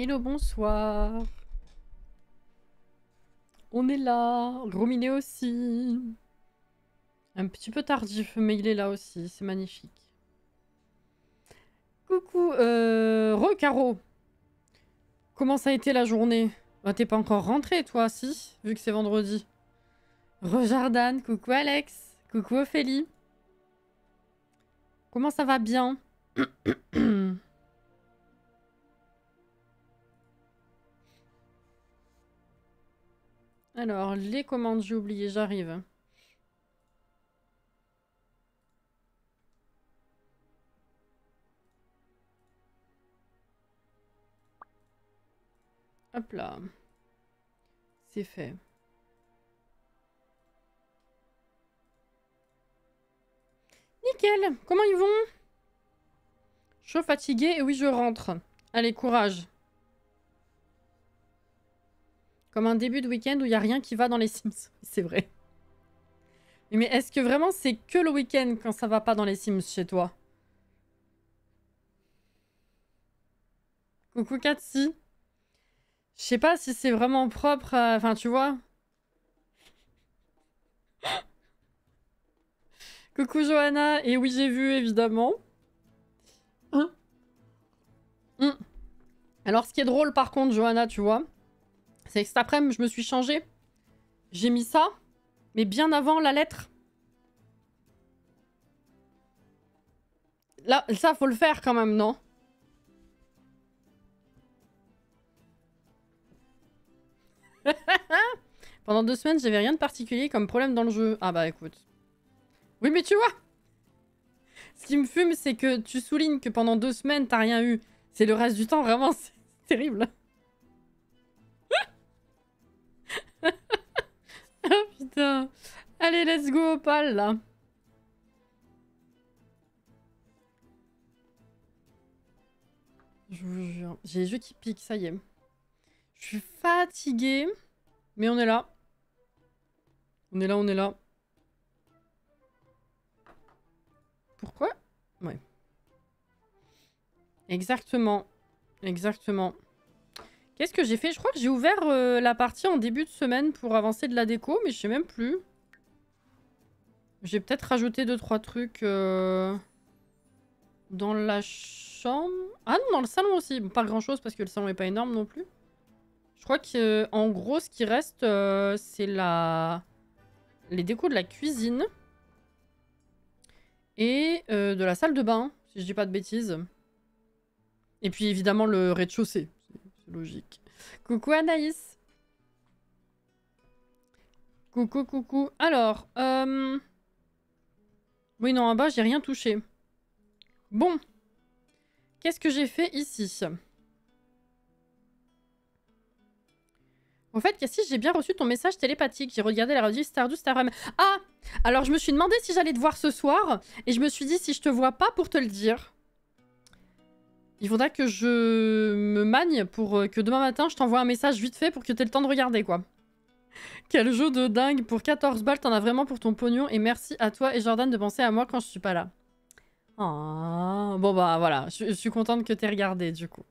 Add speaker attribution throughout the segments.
Speaker 1: Hello, bonsoir. On est là. Rominé aussi. Un petit peu tardif, mais il est là aussi. C'est magnifique. Coucou, Caro. Comment ça a été la journée? Bah, t'es pas encore rentré, toi, si? Vu que c'est vendredi. Jordan, coucou Alex. Coucou Ophélie. Comment ça va bien? Alors, les commandes, j'ai oublié, j'arrive. Hop là. C'est fait. Nickel. Comment ils vont? Je suis fatiguée et oui, je rentre. Allez, courage. Comme un début de week-end où il n'y a rien qui va dans les Sims. C'est vrai. Mais est-ce que vraiment c'est que le week-end quand ça va pas dans les Sims chez toi? Coucou Katsi. Je sais pas si c'est vraiment propre à... Enfin, tu vois. Coucou Johanna. Et oui, j'ai vu, évidemment. Alors, ce qui est drôle, par contre, Johanna, tu vois, c'est que cet après-midi, je me suis changée. J'ai mis ça, mais bien avant la lettre. Là, ça, faut le faire quand même, non? Pendant 2 semaines, j'avais rien de particulier comme problème dans le jeu. Ah bah écoute. Oui, mais tu vois, ce qui me fume, c'est que tu soulignes que pendant 2 semaines, t'as rien eu. C'est le reste du temps, vraiment, c'est terrible. Oh putain. Allez, let's go, Opal, là. Je vous jure. J'ai les yeux qui piquent, ça y est. Je suis fatiguée. Mais on est là. On est là, on est là. Pourquoi? Ouais. Exactement. Exactement. Qu'est-ce que j'ai fait? Je crois que j'ai ouvert la partie en début de semaine pour avancer de la déco, mais je sais même plus. J'ai peut-être rajouté 2-3 trucs dans la chambre. Ah non, dans le salon aussi. Bon, pas grand-chose parce que le salon est pas énorme non plus. Je crois que en gros, ce qui reste, c'est les décos de la cuisine et de la salle de bain, si je dis pas de bêtises. Et puis évidemment le rez-de-chaussée. C'est logique. Coucou Anaïs. Coucou, coucou. Alors, oui, non, en bas, j'ai rien touché. Bon. Qu'est-ce que j'ai fait ici? En fait, Cassie, j'ai bien reçu ton message télépathique. J'ai regardé la rediff Stardew Starham. Ah! Alors, je me suis demandé si j'allais te voir ce soir. Et je me suis dit, si je te vois pas pour te le dire, il faudra que je me magne pour que demain matin, je t'envoie un message vite fait pour que t'aies le temps de regarder, quoi. Quel jeu de dingue. Pour 14 balles, t'en as vraiment pour ton pognon. Et merci à toi et Jordan de penser à moi quand je suis pas là. Oh. Bon, bah, voilà. Je suis contente que t'aies regardé, du coup.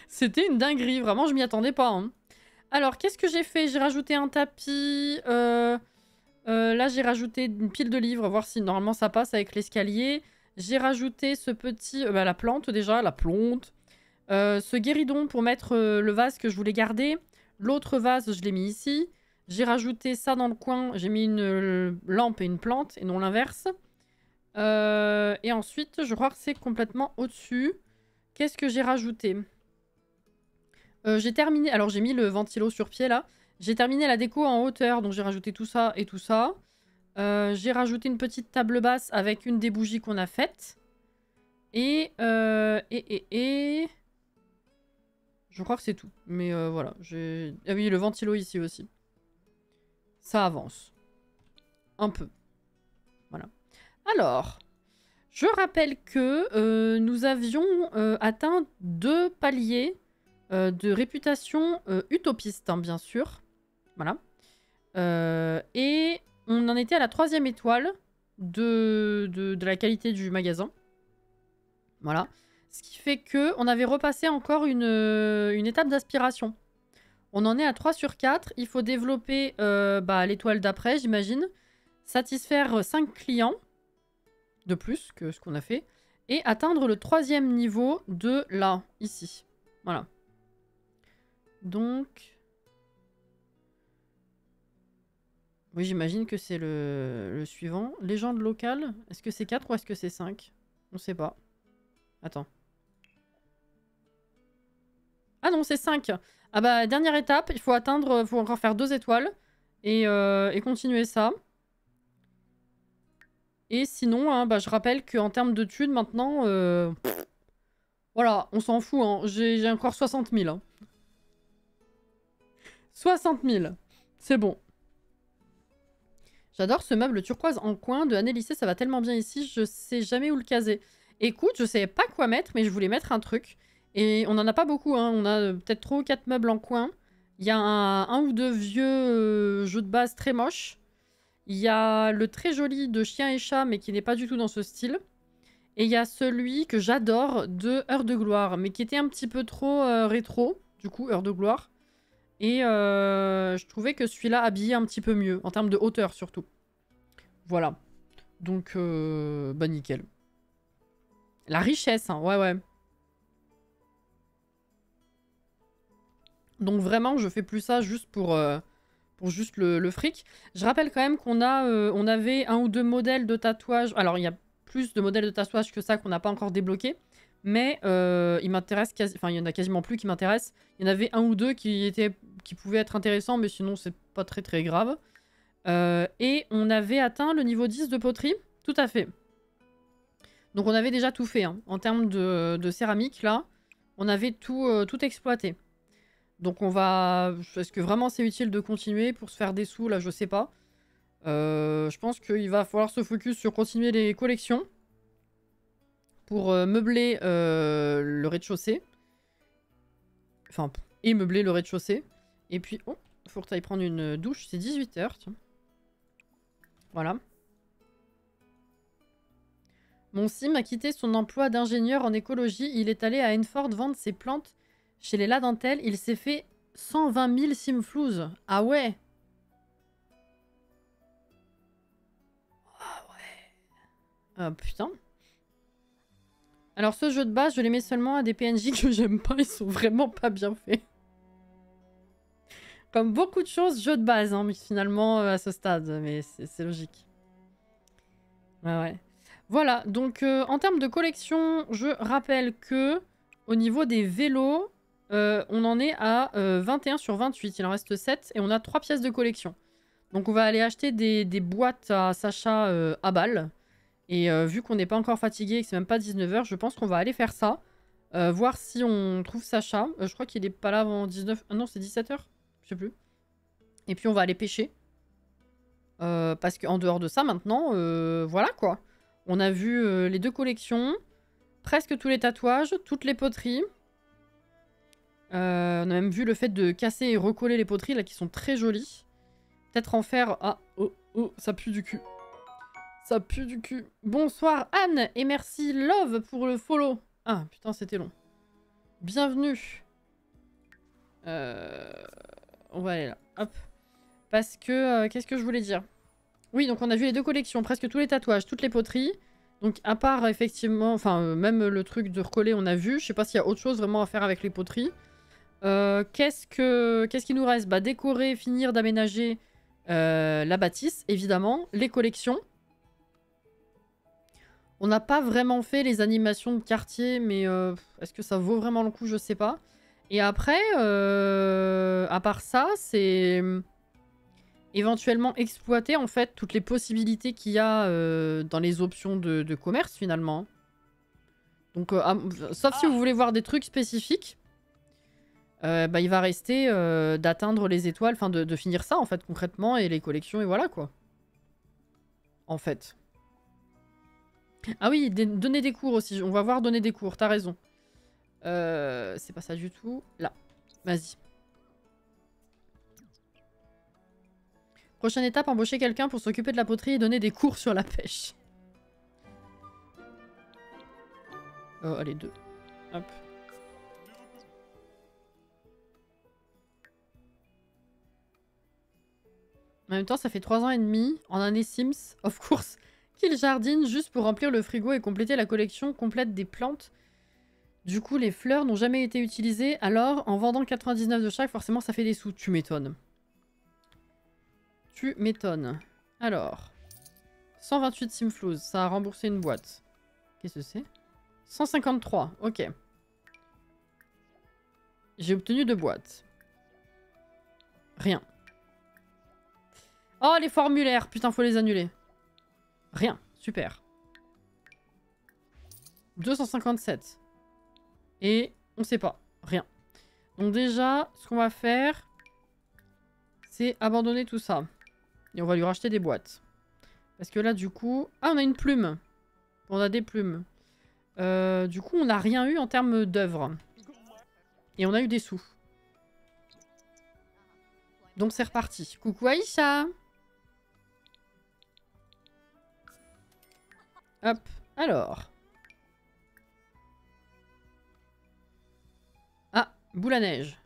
Speaker 1: C'était une dinguerie. Vraiment, je m'y attendais pas, hein. Alors, qu'est-ce que j'ai fait? J'ai rajouté un tapis. Là, j'ai rajouté une pile de livres, voir si normalement ça passe avec l'escalier. J'ai rajouté ce petit... la plante déjà, la plante. Ce guéridon pour mettre le vase que je voulais garder. L'autre vase, je l'ai mis ici. J'ai rajouté ça dans le coin. J'ai mis une lampe et une plante, et non l'inverse. Et ensuite, je crois que c'est complètement au-dessus. Qu'est-ce que j'ai rajouté? J'ai terminé... Alors, j'ai mis le ventilo sur pied, là. J'ai terminé la déco en hauteur, donc j'ai rajouté tout ça et tout ça. J'ai rajouté une petite table basse avec une des bougies qu'on a faites. Et... Je crois que c'est tout. Mais voilà. Ah oui, le ventilo ici aussi. Ça avance. Un peu. Voilà. Alors, je rappelle que nous avions atteint 2 paliers de réputation utopiste, hein, bien sûr. Voilà. Et on en était à la 3e étoile de la qualité du magasin. Voilà. Ce qui fait que on avait repassé encore une étape d'aspiration. On en est à 3 sur 4. Il faut développer l'étoile d'après, j'imagine. Satisfaire 5 clients de plus que ce qu'on a fait. Et atteindre le 3e niveau de là, ici. Voilà. Donc... Oui, j'imagine que c'est le suivant. Légende locale, est-ce que c'est 4 ou est-ce que c'est 5? On sait pas. Attends. Ah non, c'est 5. Ah bah, dernière étape, il faut atteindre... faut encore faire 2 étoiles. Et continuer ça. Et sinon, hein, je rappelle qu'en termes de thunes, maintenant... voilà, on s'en fout. Hein. J'ai encore 60 000. Hein. 60 000. C'est bon. J'adore ce meuble turquoise en coin de Annelissé, ça va tellement bien ici, je sais jamais où le caser. Écoute, je savais pas quoi mettre, mais je voulais mettre un truc. Et on en a pas beaucoup, hein. On a peut-être 3 ou 4 meubles en coin. Il y a un ou deux vieux jeux de base très moches. Il y a le très joli de Chien et Chat, mais qui n'est pas du tout dans ce style. Et il y a celui que j'adore de Heure de Gloire, mais qui était un petit peu trop rétro, du coup, Heure de Gloire. Et je trouvais que celui-là habillait un petit peu mieux, en termes de hauteur surtout. Voilà. Donc, nickel. La richesse, hein, ouais, ouais. Donc vraiment, je fais plus ça juste pour juste le fric. Je rappelle quand même qu'on on avait 1 ou 2 modèles de tatouage. Alors, il y a plus de modèles de tatouage que ça qu'on n'a pas encore débloqué. Mais il m'intéresse enfin, il y en a quasiment plus qui m'intéressent. Il y en avait 1 ou 2 qui pouvaient être intéressants, mais sinon c'est pas très très grave. Et on avait atteint le niveau 10 de poterie. Tout à fait. Donc on avait déjà tout fait. Hein. En termes de céramique, là, on avait tout exploité. Donc on va... Est-ce que vraiment c'est utile de continuer pour se faire des sous? Là, je sais pas. Je pense qu'il va falloir se focus sur continuer les collections. Pour meubler le rez-de-chaussée. Enfin, et meubler le rez-de-chaussée. Et puis, oh, faut que tu ailles prendre une douche. C'est 18 h, tiens. Voilà. Mon sim a quitté son emploi d'ingénieur en écologie. Il est allé à Enford vendre ses plantes chez les Ladentelles. Il s'est fait 120 000 simflouz. Ah ouais. Ah ouais. Ah putain. Alors ce jeu de base, je les mets seulement à des PNJ que j'aime pas, ils sont vraiment pas bien faits. Comme beaucoup de choses, jeu de base, hein, mais finalement à ce stade, mais c'est logique. Ouais, ouais. Voilà, donc en termes de collection, je rappelle que au niveau des vélos, on en est à 21 sur 28, il en reste 7 et on a 3 pièces de collection. Donc on va aller acheter des boîtes à Sacha à balles. Et vu qu'on n'est pas encore fatigué et que c'est même pas 19 h, je pense qu'on va aller faire ça. Voir si on trouve Sacha. Je crois qu'il est pas là avant 19... Ah non, c'est 17 h. Je sais plus. Et puis on va aller pêcher. Parce qu'en dehors de ça, maintenant, voilà quoi. On a vu les 2 collections. Presque tous les tatouages. Toutes les poteries. On a même vu le fait de casser et recoller les poteries là qui sont très jolies. Peut-être en faire... Ah, oh, oh, ça pue du cul. Ça pue du cul. Bonsoir Anne et merci Love pour le follow. Ah putain c'était long. Bienvenue. On va aller là. Hop. Parce que... qu'est-ce que je voulais dire? Oui donc on a vu les 2 collections. Presque tous les tatouages, toutes les poteries. Donc à part effectivement... Enfin même le truc de recoller on a vu. Je sais pas s'il y a autre chose vraiment à faire avec les poteries. Qu'est-ce qui nous reste? Bah décorer, finir d'aménager la bâtisse évidemment. Les collections. On n'a pas vraiment fait les animations de quartier, mais est-ce que ça vaut vraiment le coup? Je sais pas. Et après, à part ça, c'est éventuellement exploiter en fait toutes les possibilités qu'il y a dans les options de commerce finalement. Donc, sauf si vous voulez voir des trucs spécifiques, il va rester d'atteindre les étoiles, enfin de finir ça en fait concrètement et les collections et voilà quoi. En fait. Ah oui, donner des cours aussi. On va voir donner des cours, t'as raison. C'est pas ça du tout. Là, vas-y. Prochaine étape, embaucher quelqu'un pour s'occuper de la poterie et donner des cours sur la pêche. Allez, 2. Hop. En même temps, ça fait 3 ans et demi, en année Sims, of course, qu'il jardine juste pour remplir le frigo et compléter la collection complète des plantes. Du coup, les fleurs n'ont jamais été utilisées, alors en vendant 99 de chaque, forcément ça fait des sous. Tu m'étonnes. Tu m'étonnes. Alors, 128 Simflouz, ça a remboursé une boîte. Qu'est-ce que c'est? 153, ok. J'ai obtenu 2 boîtes. Rien. Oh, les formulaires! Putain, faut les annuler. Rien. Super. 257. Et on sait pas. Rien. Donc déjà, ce qu'on va faire, c'est abandonner tout ça. Et on va lui racheter des boîtes. Parce que là, du coup... Ah, on a une plume. On a des plumes. Du coup, on n'a rien eu en termes d'œuvres. Et on a eu des sous. Donc c'est reparti. Coucou Aïcha! Hop. Alors. Ah, boule à neige.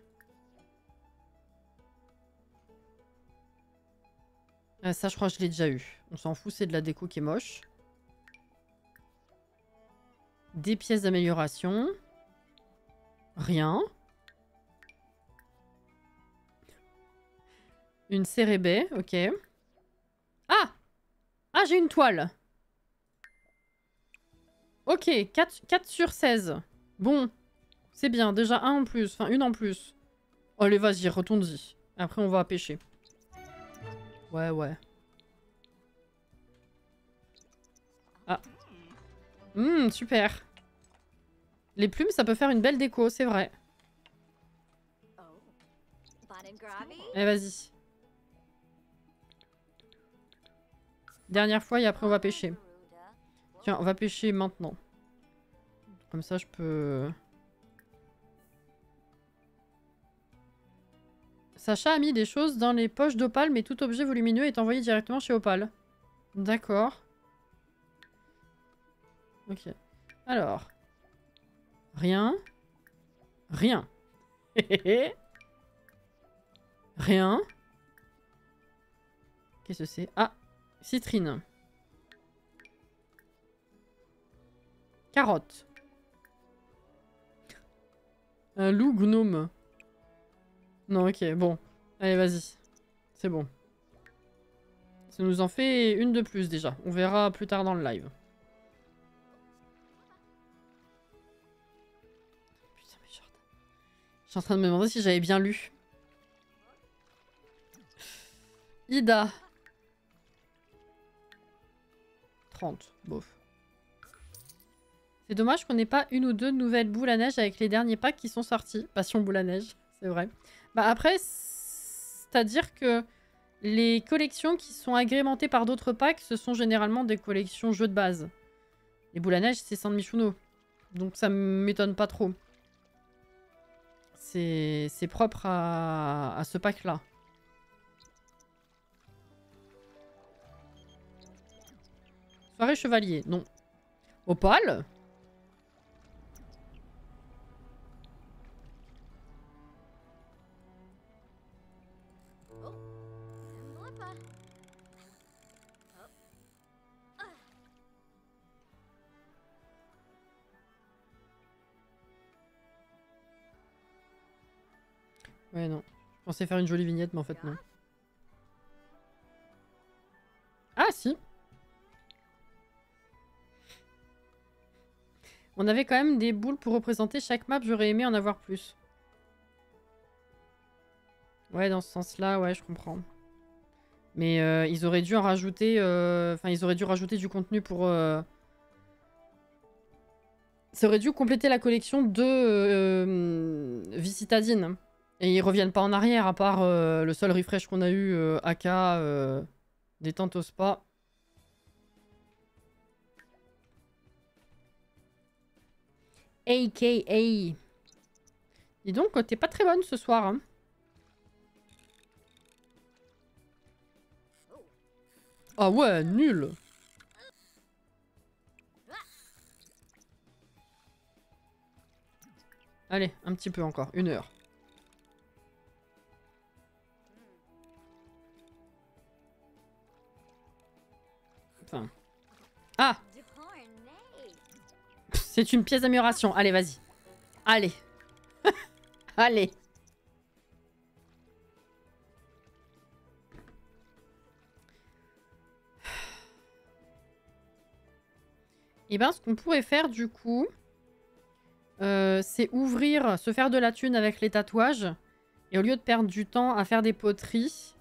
Speaker 1: Ça, je crois que je l'ai déjà eu. On s'en fout, c'est de la déco qui est moche. Des pièces d'amélioration. Rien. Une cérébée, ok. Ah! Ah, j'ai une toile. Ok, 4 sur 16. Bon, c'est bien. Déjà un en plus. Enfin, une en plus. Oh, allez, vas-y, retourne-y. Après, on va pêcher. Ouais, ouais. Ah. Super. Les plumes, ça peut faire une belle déco, c'est vrai. Allez, vas-y. Dernière fois et après, on va pêcher. Tiens, on va pêcher maintenant. Comme ça, je peux... Sacha a mis des choses dans les poches d'Opal, mais tout objet volumineux est envoyé directement chez Opal. D'accord. Ok. Alors. Rien. Rien. Rien. Qu'est-ce que c'est? Ah, citrine. Carotte. Un loup gnome. Non, ok, bon. Allez, vas-y. C'est bon. Ça nous en fait une de plus déjà. On verra plus tard dans le live. Putain, mais Jordan. Je suis en train de me demander si j'avais bien lu. Ida. 30, bof. C'est dommage qu'on n'ait pas une ou deux nouvelles boules à neige avec les derniers packs qui sont sortis. Passion boule à neige, c'est vrai. Bah après, c'est-à-dire que les collections qui sont agrémentées par d'autres packs, ce sont généralement des collections jeux de base. Les boules à neige, c'est San Michuno. Donc ça m'étonne pas trop. C'est propre à ce pack-là. Soirée chevalier, non. Opal? Ouais, non. Je pensais faire une jolie vignette, mais en fait, non. Ah, si. On avait quand même des boules pour représenter chaque map. J'aurais aimé en avoir plus. Ouais, dans ce sens-là, ouais, je comprends. Mais ils auraient dû en rajouter... Enfin, ils auraient dû rajouter du contenu pour... Ça aurait dû compléter la collection de vie citadine. Et ils reviennent pas en arrière, à part le seul refresh qu'on a eu, AK, détente au spa. AKA. Dis donc, t'es pas très bonne ce soir, hein. Ah ouais, nul. Allez, un petit peu encore. 1 heure. Enfin... Ah! C'est une pièce d'amélioration. Allez, vas-y. Allez. Allez. Et ben, ce qu'on pourrait faire, du coup, c'est ouvrir, se faire de la thune avec les tatouages. Et au lieu de perdre du temps à faire des poteries,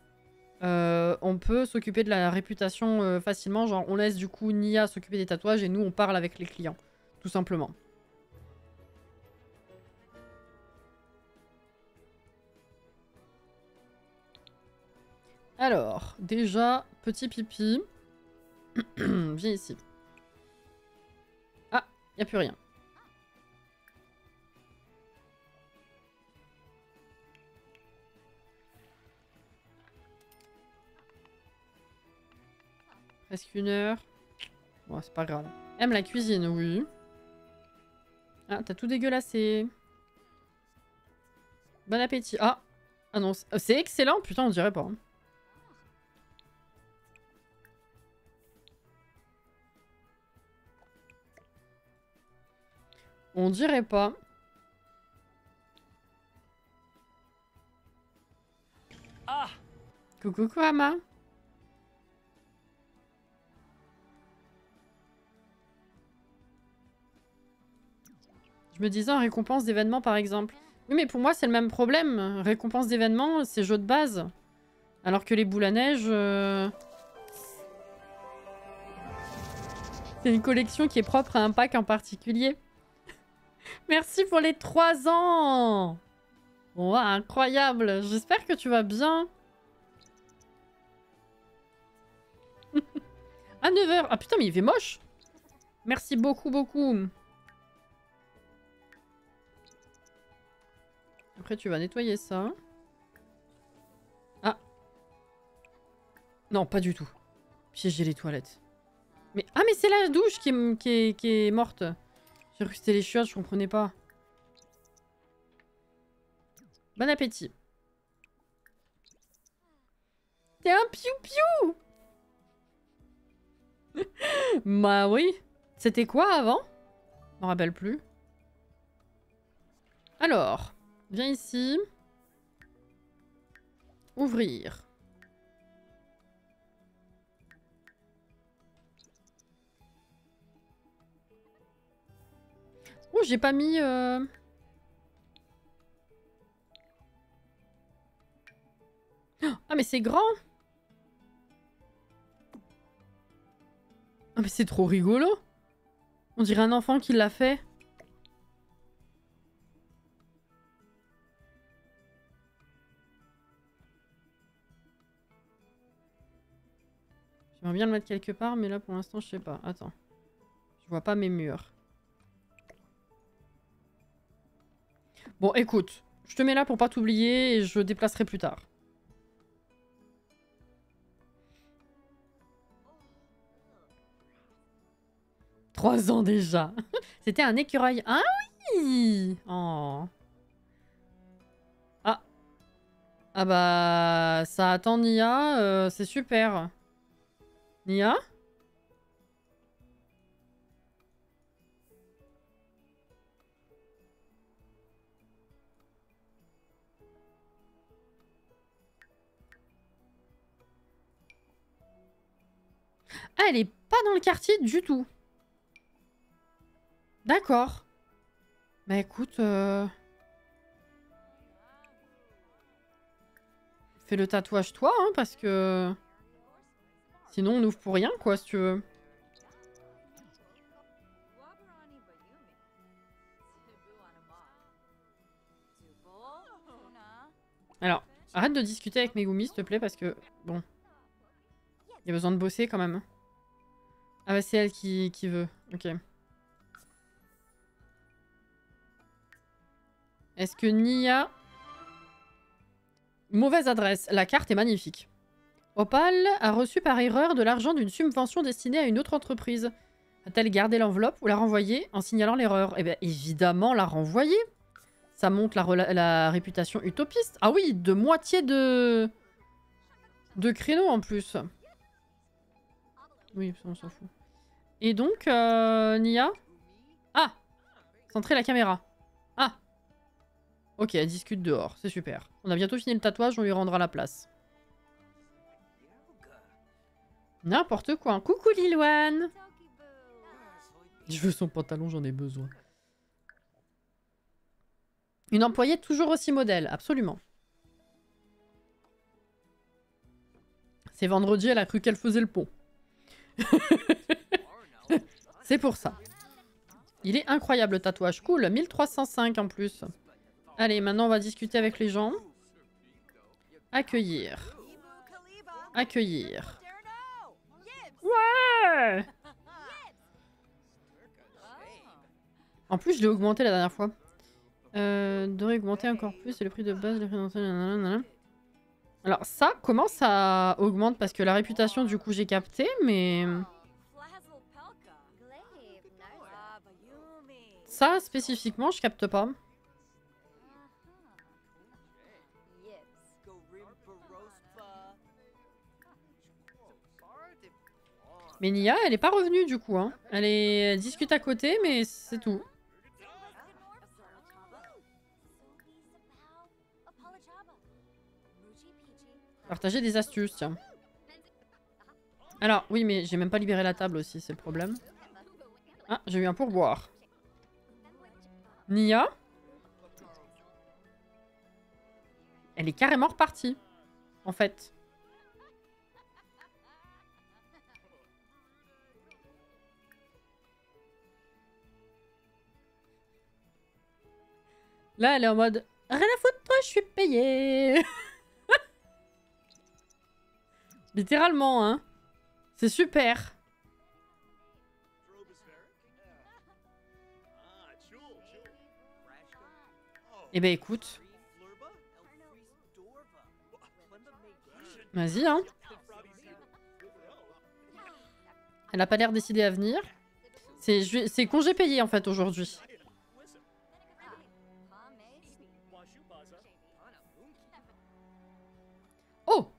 Speaker 1: on peut s'occuper de la réputation facilement. Genre, on laisse du coup Nia s'occuper des tatouages et nous, on parle avec les clients. Tout simplement. Alors, déjà, petit pipi. Viens ici. Ah, y a plus rien. Presque 1 heure. Bon, c'est pas grave. Aime la cuisine, oui. Ah, t'as tout dégueulassé. Bon appétit. Ah, ah non, c'est excellent. Putain, on dirait pas. Hein. On dirait pas. Ah. Coucou Kurama. Je me disais en récompense d'événements par exemple. Oui mais pour moi c'est le même problème. Récompense d'événements c'est jeu de base. Alors que les boules à neige... C'est une collection qui est propre à un pack en particulier. Merci pour les 3 ans. Wow, incroyable. J'espère que tu vas bien. À 9 h. Ah putain mais il fait moche. Merci beaucoup beaucoup. Après, tu vas nettoyer ça. Ah. Non, pas du tout. Piéger les toilettes. Mais... Ah, mais c'est la douche qui est morte. J'ai cru que c'était les chiottes, je comprenais pas. Bon appétit. T'es un piou-piou. Bah oui. C'était quoi avant? Je m'en rappelle plus. Alors... Viens ici. Ouvrir. Oh, j'ai pas mis... Ah, mais c'est grand. Ah, mais c'est trop rigolo. On dirait un enfant qui l'a fait. J'aimerais bien le mettre quelque part, mais là pour l'instant je sais pas. Attends. Je vois pas mes murs. Bon écoute, je te mets là pour pas t'oublier et je déplacerai plus tard. « 3 ans déjà. C'était un écureuil. Ah oui. Oh. Ah. Ah bah ça attend Nia, c'est super. Nia? Ah, elle est pas dans le quartier du tout. D'accord. Bah écoute... Fais le tatouage toi, hein, parce que... Sinon on ouvre pour rien, quoi, si tu veux. Alors, arrête de discuter avec Megumi, s'il te plaît, parce que... Bon. Il y a besoin de bosser, quand même. Ah bah c'est elle qui veut. Ok. Est-ce que Nia... Mauvaise adresse. La carte est magnifique. Opal a reçu par erreur de l'argent d'une subvention destinée à une autre entreprise. A-t-elle gardé l'enveloppe ou la renvoyer en signalant l'erreur? Eh bien, évidemment, la renvoyer. Ça monte la réputation utopiste. Ah oui, de moitié de créneaux en plus. Oui, on s'en fout. Et donc, Nia? Ah! Centrer la caméra. Ah! Ok, elle discute dehors, c'est super. On a bientôt fini le tatouage, on lui rendra la place. N'importe quoi. Coucou Lilwan! Je veux son pantalon, j'en ai besoin. Une employée toujours aussi modèle, absolument. C'est vendredi, elle a cru qu'elle faisait le pont. C'est pour ça. Il est incroyable le tatouage, cool. 1305 en plus. Allez, maintenant on va discuter avec les gens. Accueillir. Accueillir. Ouais! En plus, je l'ai augmenté la dernière fois. Devrait augmenter encore plus, c'est le prix de base, les prix d'entrée, alors ça, comment ça augmente? Parce que la réputation, du coup, j'ai capté, mais... Ça, spécifiquement, je capte pas. Mais Nia, elle est pas revenue, du coup. Hein. Elle discute à côté, mais c'est tout. Partager des astuces, tiens. Alors, oui, mais j'ai même pas libéré la table aussi, c'est le problème. Ah, j'ai eu un pourboire. Nia? Elle est carrément repartie, en fait. Là, elle est en mode... Rien à foutre, je suis payée. Littéralement, hein. C'est super. Eh ben écoute. Vas-y, hein. Elle a pas l'air décidée à venir. C'est congé payé en fait aujourd'hui. Oh!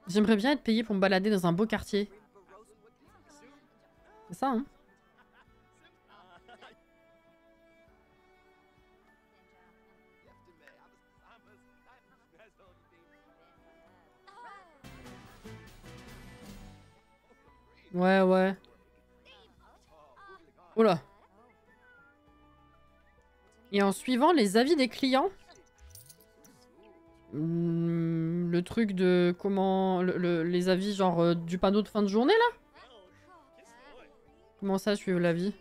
Speaker 1: J'aimerais bien être payé pour me balader dans un beau quartier. C'est ça, hein? Ouais, ouais. Oula. Et en suivant les avis des clients, le truc de comment... les avis genre du panneau de fin de journée là? Comment ça, suivre l'avis?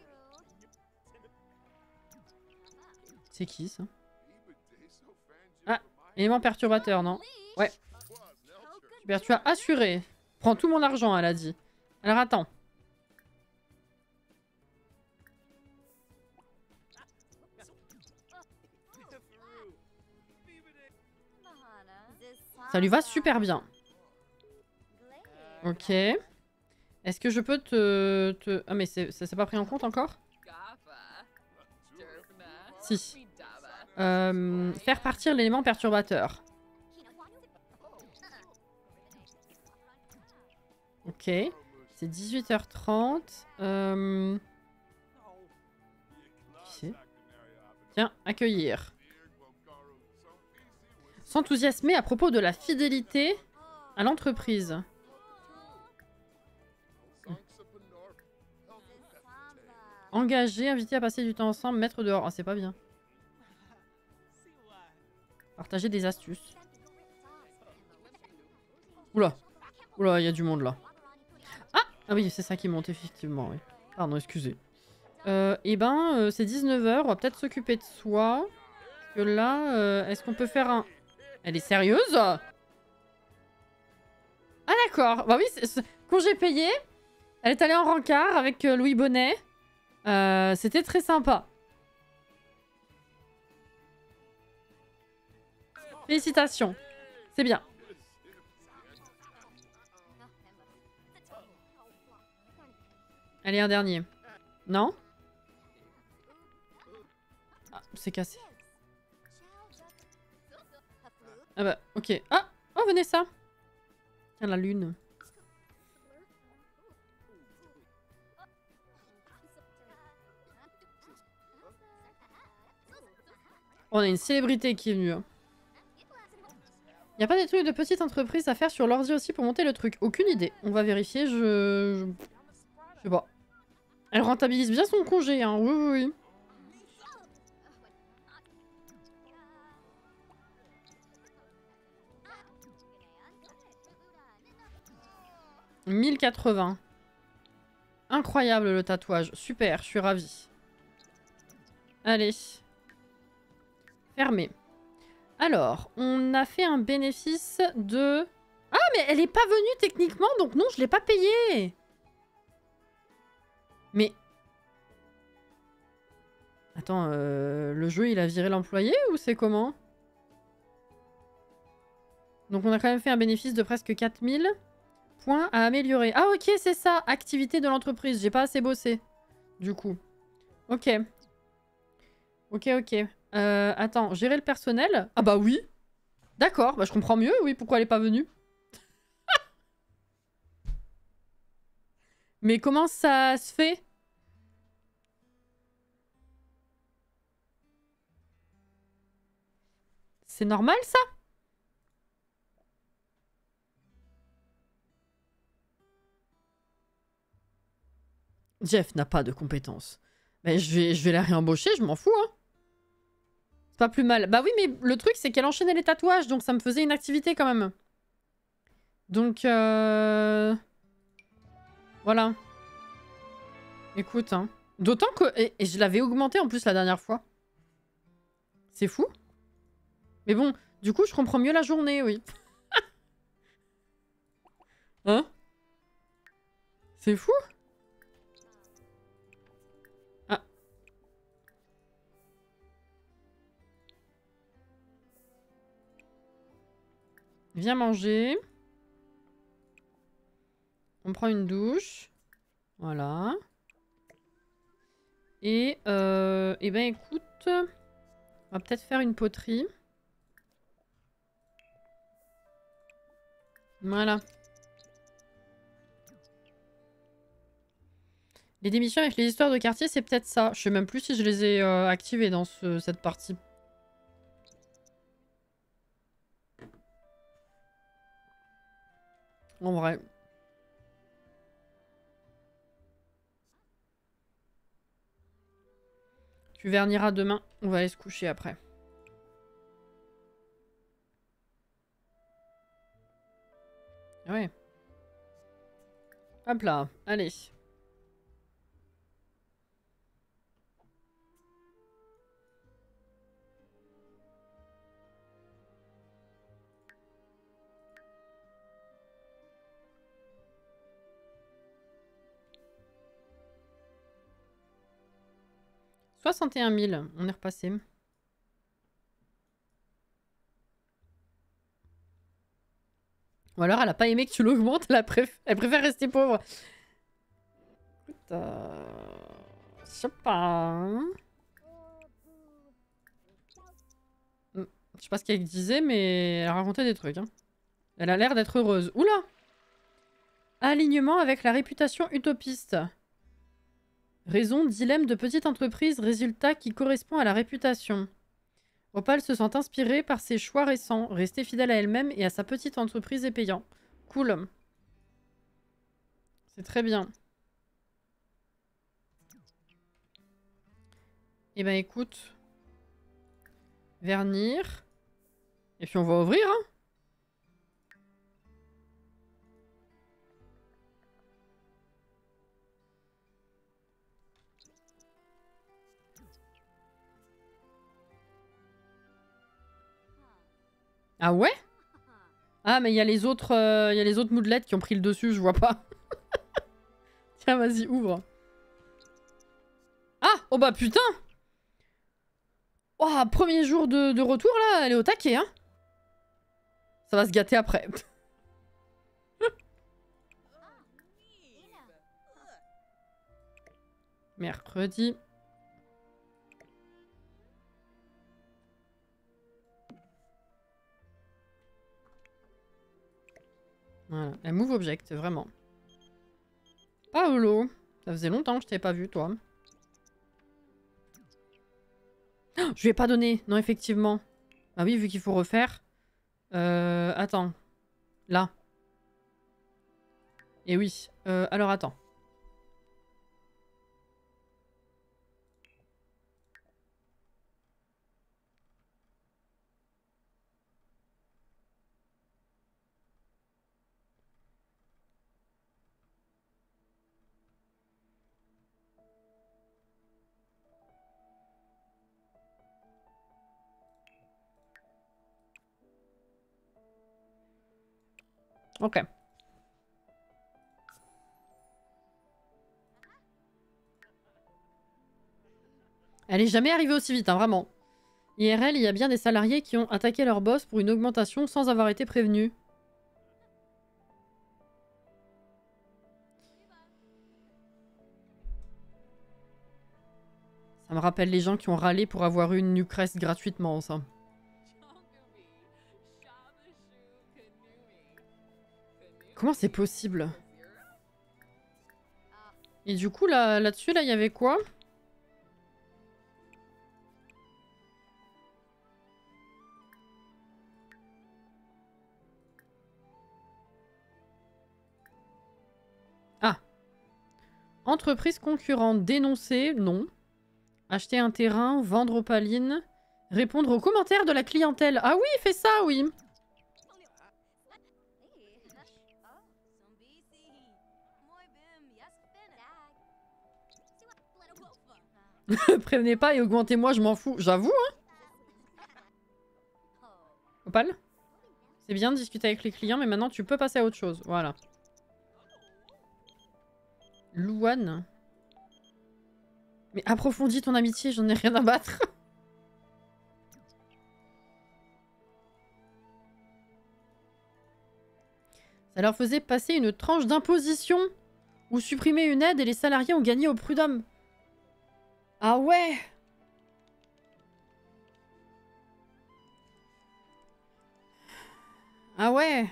Speaker 1: C'est qui ça? Ah, élément perturbateur, non? Ouais. Super, tu as assuré. Prends tout mon argent, elle a dit. Alors attends. Ça lui va super bien. Ok. Est-ce que je peux te... Ah mais c'est pas pris en compte encore? Si. Faire partir l'élément perturbateur. Ok. C'est 18h30. Qui c'est? Tiens, accueillir. S'enthousiasmer à propos de la fidélité à l'entreprise. Engager, inviter à passer du temps ensemble, mettre dehors. Ah, c'est pas bien. Partager des astuces. Oula. Oula, il y a du monde là. Ah oui, c'est ça qui monte, effectivement. Oui. Pardon, excusez. Eh ben, c'est 19h. On va peut-être s'occuper de soi. Parce que là, est-ce qu'on peut faire un... Elle est sérieuse? Ah d'accord. Bah oui, congé payé. Elle est allée en rencard avec Louis Bonnet. C'était très sympa. Félicitations. C'est bien. Allez, un dernier. Non? Ah, c'est cassé. Ah bah, ok. Ah! Oh, venez ça! Tiens, la lune. On a une célébrité qui est venue. Hein. Y a pas des trucs de petite entreprise à faire sur l'ordi aussi pour monter le truc? Aucune idée. On va vérifier, je sais pas. Elle rentabilise bien son congé, hein. Oui, oui, oui. « 1080. Incroyable le tatouage. Super, je suis ravie. Allez. Fermé. Alors, on a fait un bénéfice de... Ah, mais elle est pas venue techniquement, donc non, je l'ai pas payée. Mais... Attends, le jeu, il a viré l'employé ou c'est comment? Donc on a quand même fait un bénéfice de presque 4000 points à améliorer. Ah ok, c'est ça, activité de l'entreprise. J'ai pas assez bossé, du coup. Ok. Ok, ok. Attends, gérer le personnel? Ah bah oui. D'accord, bah je comprends mieux, oui, pourquoi elle est pas venue. Mais comment ça se fait? C'est normal, ça? Jeff n'a pas de compétences. Mais je vais la réembaucher, je m'en fous, hein. C'est pas plus mal. Bah oui, mais le truc, c'est qu'elle enchaînait les tatouages, donc ça me faisait une activité quand même. Donc, voilà. Écoute, hein. D'autant que... Et je l'avais augmenté en plus la dernière fois. C'est fou. Mais bon, du coup, je comprends mieux la journée, oui. Hein? C'est fou. Ah. Viens manger. On prend une douche. Voilà. Et ben écoute, on va peut-être faire une poterie. Voilà. Les démissions avec les histoires de quartier, c'est peut-être ça. Je sais même plus si je les ai activées dans cette partie. En vrai. Tu verniras demain. On va aller se coucher après. Ouais. Hop là. Allez. « 61 000. » On est repassé. Ou alors elle a pas aimé que tu l'augmentes, elle préfère rester pauvre. Écoute, je sais pas. Hein. Je sais pas ce qu'elle disait, mais elle racontait des trucs. Hein. Elle a l'air d'être heureuse. Oula! Alignement avec la réputation utopiste. Raison, dilemme de petite entreprise, résultat qui correspond à la réputation. Opal se sent inspirée par ses choix récents. Rester fidèle à elle-même et à sa petite entreprise est payant. Cool. C'est très bien. Eh ben écoute. Vernir. Et puis on va ouvrir, hein. Ah ouais? Ah mais il y a les autres moodlets qui ont pris le dessus, je vois pas. Tiens, vas-y, ouvre. Ah! Oh bah putain! Oh, premier jour de retour là, elle est au taquet, hein. Ça va se gâter après. Mercredi. Voilà, un move object, vraiment. Paolo, ça faisait longtemps que je t'avais pas vu, toi. Oh, je lui ai pas donné, non, effectivement. Ah oui, vu qu'il faut refaire. Attends. Là. Et oui. Alors, attends. Ok. Elle est jamais arrivée aussi vite, hein, vraiment. IRL, il y a bien des salariés qui ont attaqué leur boss pour une augmentation sans avoir été prévenus. Ça me rappelle les gens qui ont râlé pour avoir eu une Newcrest gratuitement, ça. Comment c'est possible? Et du coup, là-dessus, là, il y avait quoi? Ah. Entreprise concurrente, dénoncer, non. Acheter un terrain, vendre aux palines, répondre aux commentaires de la clientèle. Ah oui, fais ça, oui. Prévenez pas et augmentez-moi, je m'en fous. J'avoue, hein. Opal, c'est bien de discuter avec les clients, mais maintenant tu peux passer à autre chose. Voilà. Louane. Mais approfondis ton amitié, j'en ai rien à battre. Ça leur faisait passer une tranche d'imposition ou supprimer une aide et les salariés ont gagné au prud'homme. Ah ouais. Ah ouais.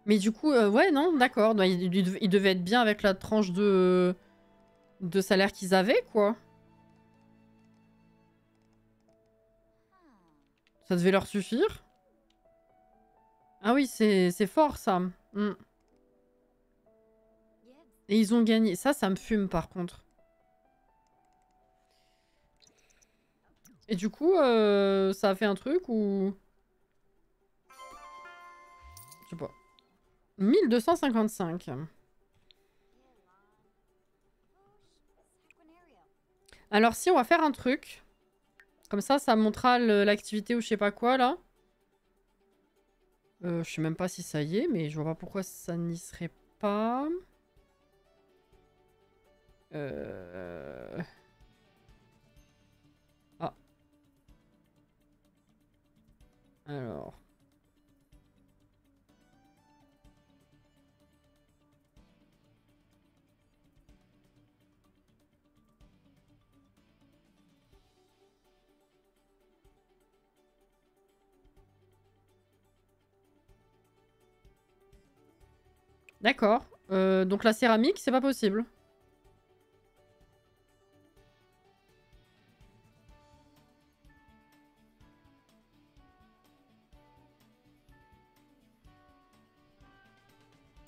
Speaker 1: Mais du coup, ouais, non, d'accord. Il devait être bien avec la tranche de salaire qu'ils avaient, quoi. Ça devait leur suffire. Ah oui, c'est fort, ça. Mm. Et ils ont gagné. Ça me fume, par contre. Et du coup, ça a fait un truc ou... Je sais pas. 1255. Alors si, on va faire un truc. Comme ça montrera l'activité ou je sais pas quoi, là. Je sais même pas si ça y est, mais je vois pas pourquoi ça n'y serait pas. Ah. Alors... D'accord. Donc la céramique, c'est pas possible.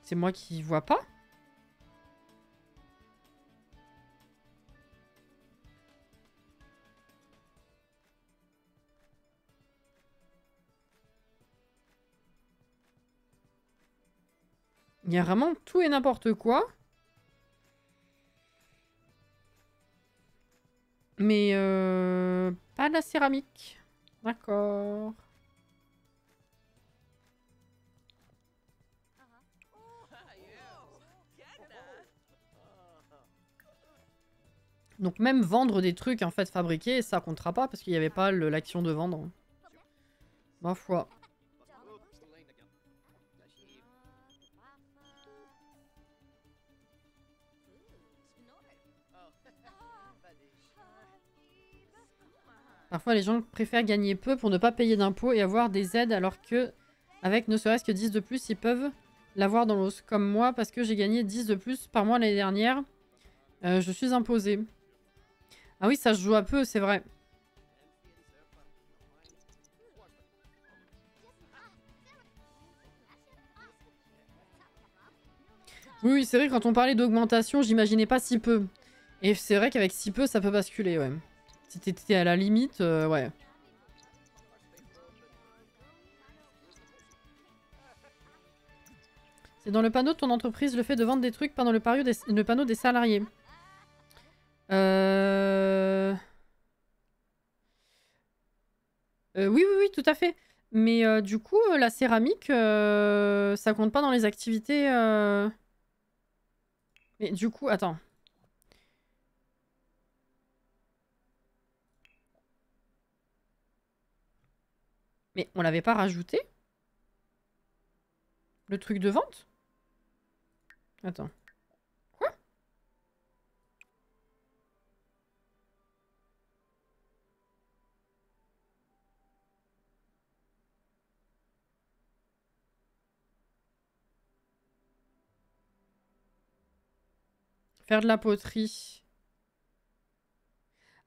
Speaker 1: C'est moi qui vois pas. Il y a vraiment tout et n'importe quoi. Mais pas la céramique. D'accord. Donc même vendre des trucs en fait fabriqués, ça comptera pas parce qu'il n'y avait pas l'action de vendre. Ma foi. Parfois, les gens préfèrent gagner peu pour ne pas payer d'impôts et avoir des aides, alors que, avec ne serait-ce que 10 de plus, ils peuvent l'avoir dans l'os. Comme moi, parce que j'ai gagné 10 de plus par mois l'année dernière. Je suis imposée. Ah oui, ça se joue à peu, c'est vrai. Oui, c'est vrai, quand on parlait d'augmentation, j'imaginais pas si peu. Et c'est vrai qu'avec si peu, ça peut basculer, ouais. Si t'étais à la limite, ouais. C'est dans le panneau de ton entreprise le fait de vendre des trucs, pas dans le panneau des salariés. Oui, oui, oui, tout à fait. Mais du coup, la céramique, ça compte pas dans les activités... Mais du coup, attends. Mais on l'avait pas rajouté? Le truc de vente? Attends. Quoi? Faire de la poterie.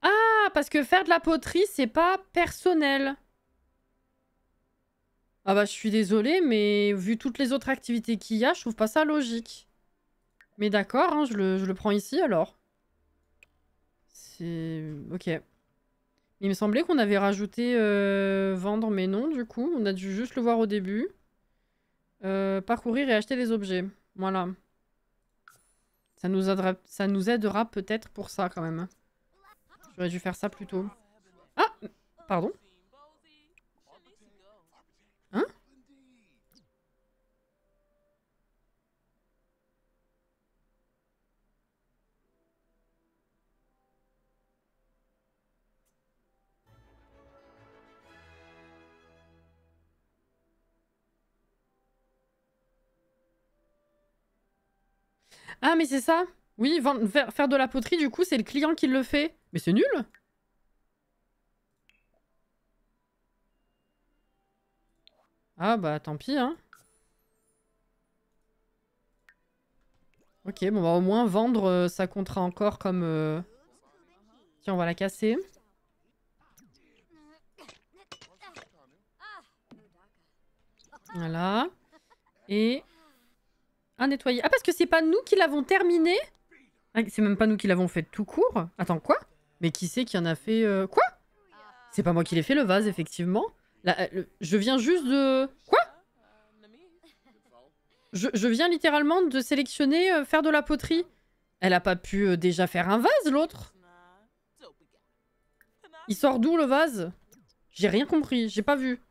Speaker 1: Ah, parce que faire de la poterie, c'est pas personnel. Ah bah, je suis désolée, mais vu toutes les autres activités qu'il y a, je trouve pas ça logique. Mais d'accord, hein, je le prends ici, alors. C'est... Ok. Il me semblait qu'on avait rajouté vendre, mais non, du coup. On a dû juste le voir au début. Parcourir et acheter des objets. Voilà. Ça nous aidera peut-être pour ça, quand même. J'aurais dû faire ça plus tôt. Ah! Pardon? Hein? Ah, mais c'est ça! Oui, faire de la poterie, du coup, c'est le client qui le fait. Mais c'est nul! Ah bah, tant pis, hein. Ok, bon bah au moins vendre, ça comptera encore comme... Tiens, on va la casser. Voilà. Et... à nettoyer. Ah, parce que c'est pas nous qui l'avons terminé? Ah, c'est même pas nous qui l'avons fait tout court? Attends, quoi? Mais qui c'est qui en a fait... Quoi? C'est pas moi qui l'ai fait, le vase, effectivement. Là, je viens juste de... Quoi? Je viens littéralement de sélectionner faire de la poterie. Elle a pas pu déjà faire un vase, l'autre? Il sort d'où, le vase? J'ai rien compris, j'ai pas vu.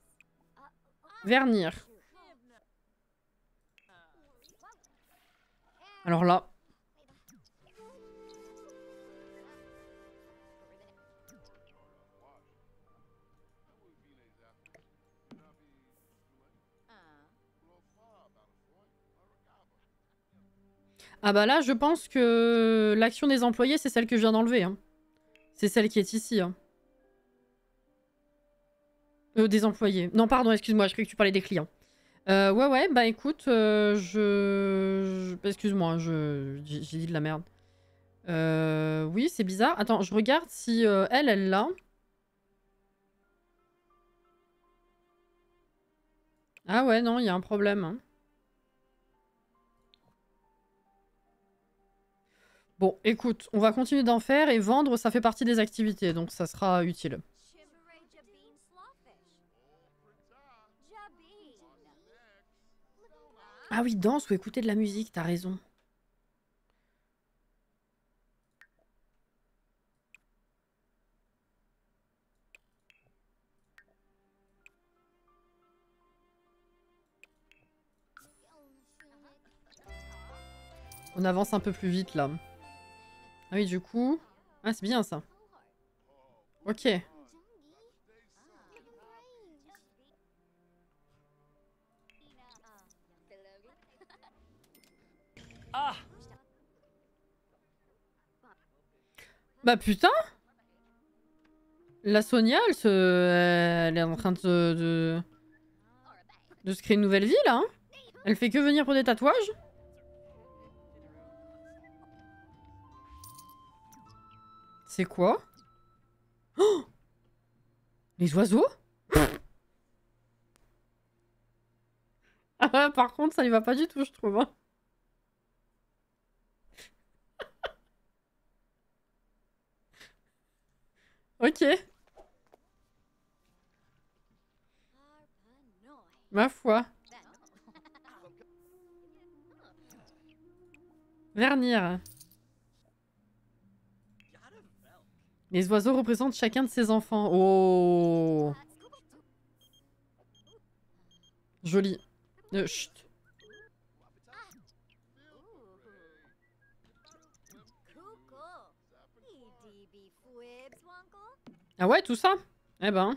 Speaker 1: Vernir. Alors là... Ah bah là, je pense que l'action des employés, c'est celle que je viens d'enlever. Hein. C'est celle qui est ici. Hein. Des employés. Non, pardon, excuse-moi, je croyais que tu parlais des clients. Ouais, bah écoute, excuse-moi, j'ai dit de la merde. Oui, c'est bizarre. Attends, je regarde si elle l'a. Ah ouais, non, il y a un problème. Hein. Bon, écoute, on va continuer d'en faire et vendre, ça fait partie des activités, donc ça sera utile. Ah oui, danse ou écouter de la musique, t'as raison. On avance un peu plus vite, là. Ah oui, du coup... Ah, c'est bien, ça. Ok. Ah! Bah putain! La Sonia, elle est en train de se créer une nouvelle vie, là. Hein. Elle fait que venir pour des tatouages. C'est quoi? Oh, les oiseaux? Ah, par contre, ça lui va pas du tout, je trouve. Hein. Ok. Ma foi. Vernir. Les oiseaux représentent chacun de ses enfants. Oh. Joli. Chut. Ah ouais, tout ça? Eh ben.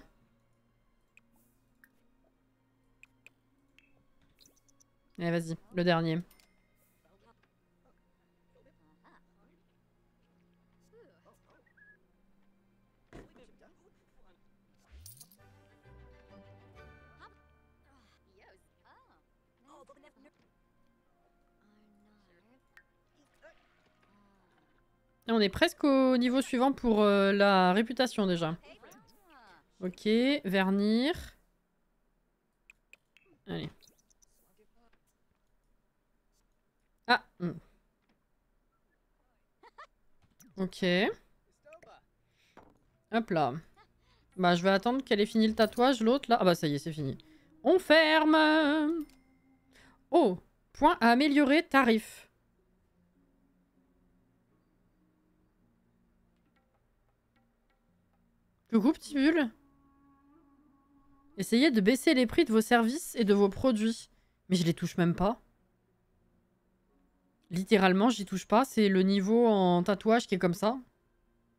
Speaker 1: Allez, vas-y, le dernier. Et on est presque au niveau suivant pour la réputation déjà. Ok, vernir. Allez. Ah. Ok. Hop là. Bah je vais attendre qu'elle ait fini le tatouage, l'autre là. Ah bah ça y est, c'est fini. On ferme. Oh, point à améliorer, tarif. Coucou petit bulle. Essayez de baisser les prix de vos services et de vos produits. Mais je les touche même pas. Littéralement, j'y touche pas. C'est le niveau en tatouage qui est comme ça.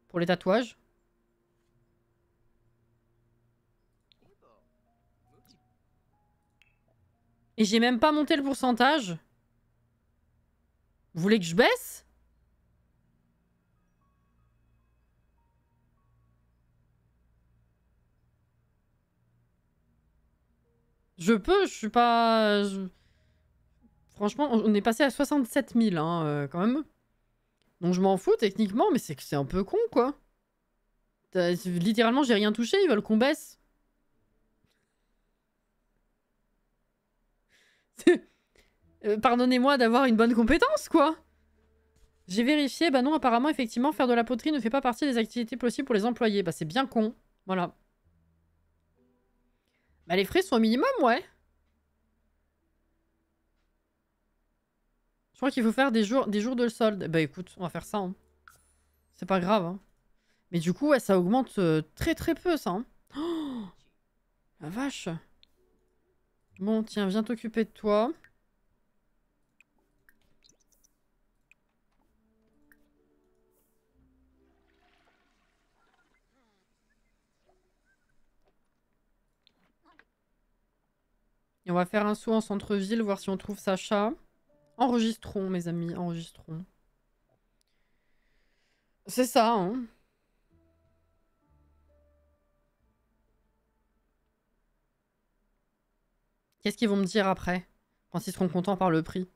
Speaker 1: Pour les tatouages. Et j'ai même pas monté le pourcentage. Vous voulez que je baisse? Je peux, je suis pas... Franchement, on est passé à 67 000, hein, quand même. Donc je m'en fous, techniquement, mais c'est un peu con, quoi. Littéralement, j'ai rien touché, ils veulent qu'on baisse. Pardonnez-moi d'avoir une bonne compétence, quoi. J'ai vérifié, bah non, apparemment, effectivement, faire de la poterie ne fait pas partie des activités possibles pour les employés. Bah c'est bien con, voilà. Bah les frais sont au minimum, ouais. Je crois qu'il faut faire des jours de solde. Bah écoute, on va faire ça. Hein. C'est pas grave. Hein. Mais du coup, ouais, ça augmente très très peu, ça. Hein. Oh, la vache. Bon, tiens, viens t'occuper de toi. Et on va faire un saut en centre-ville, voir si on trouve Sacha. Enregistrons, mes amis, enregistrons. C'est ça, hein. Qu'est-ce qu'ils vont me dire après? Quand ils seront contents par le prix.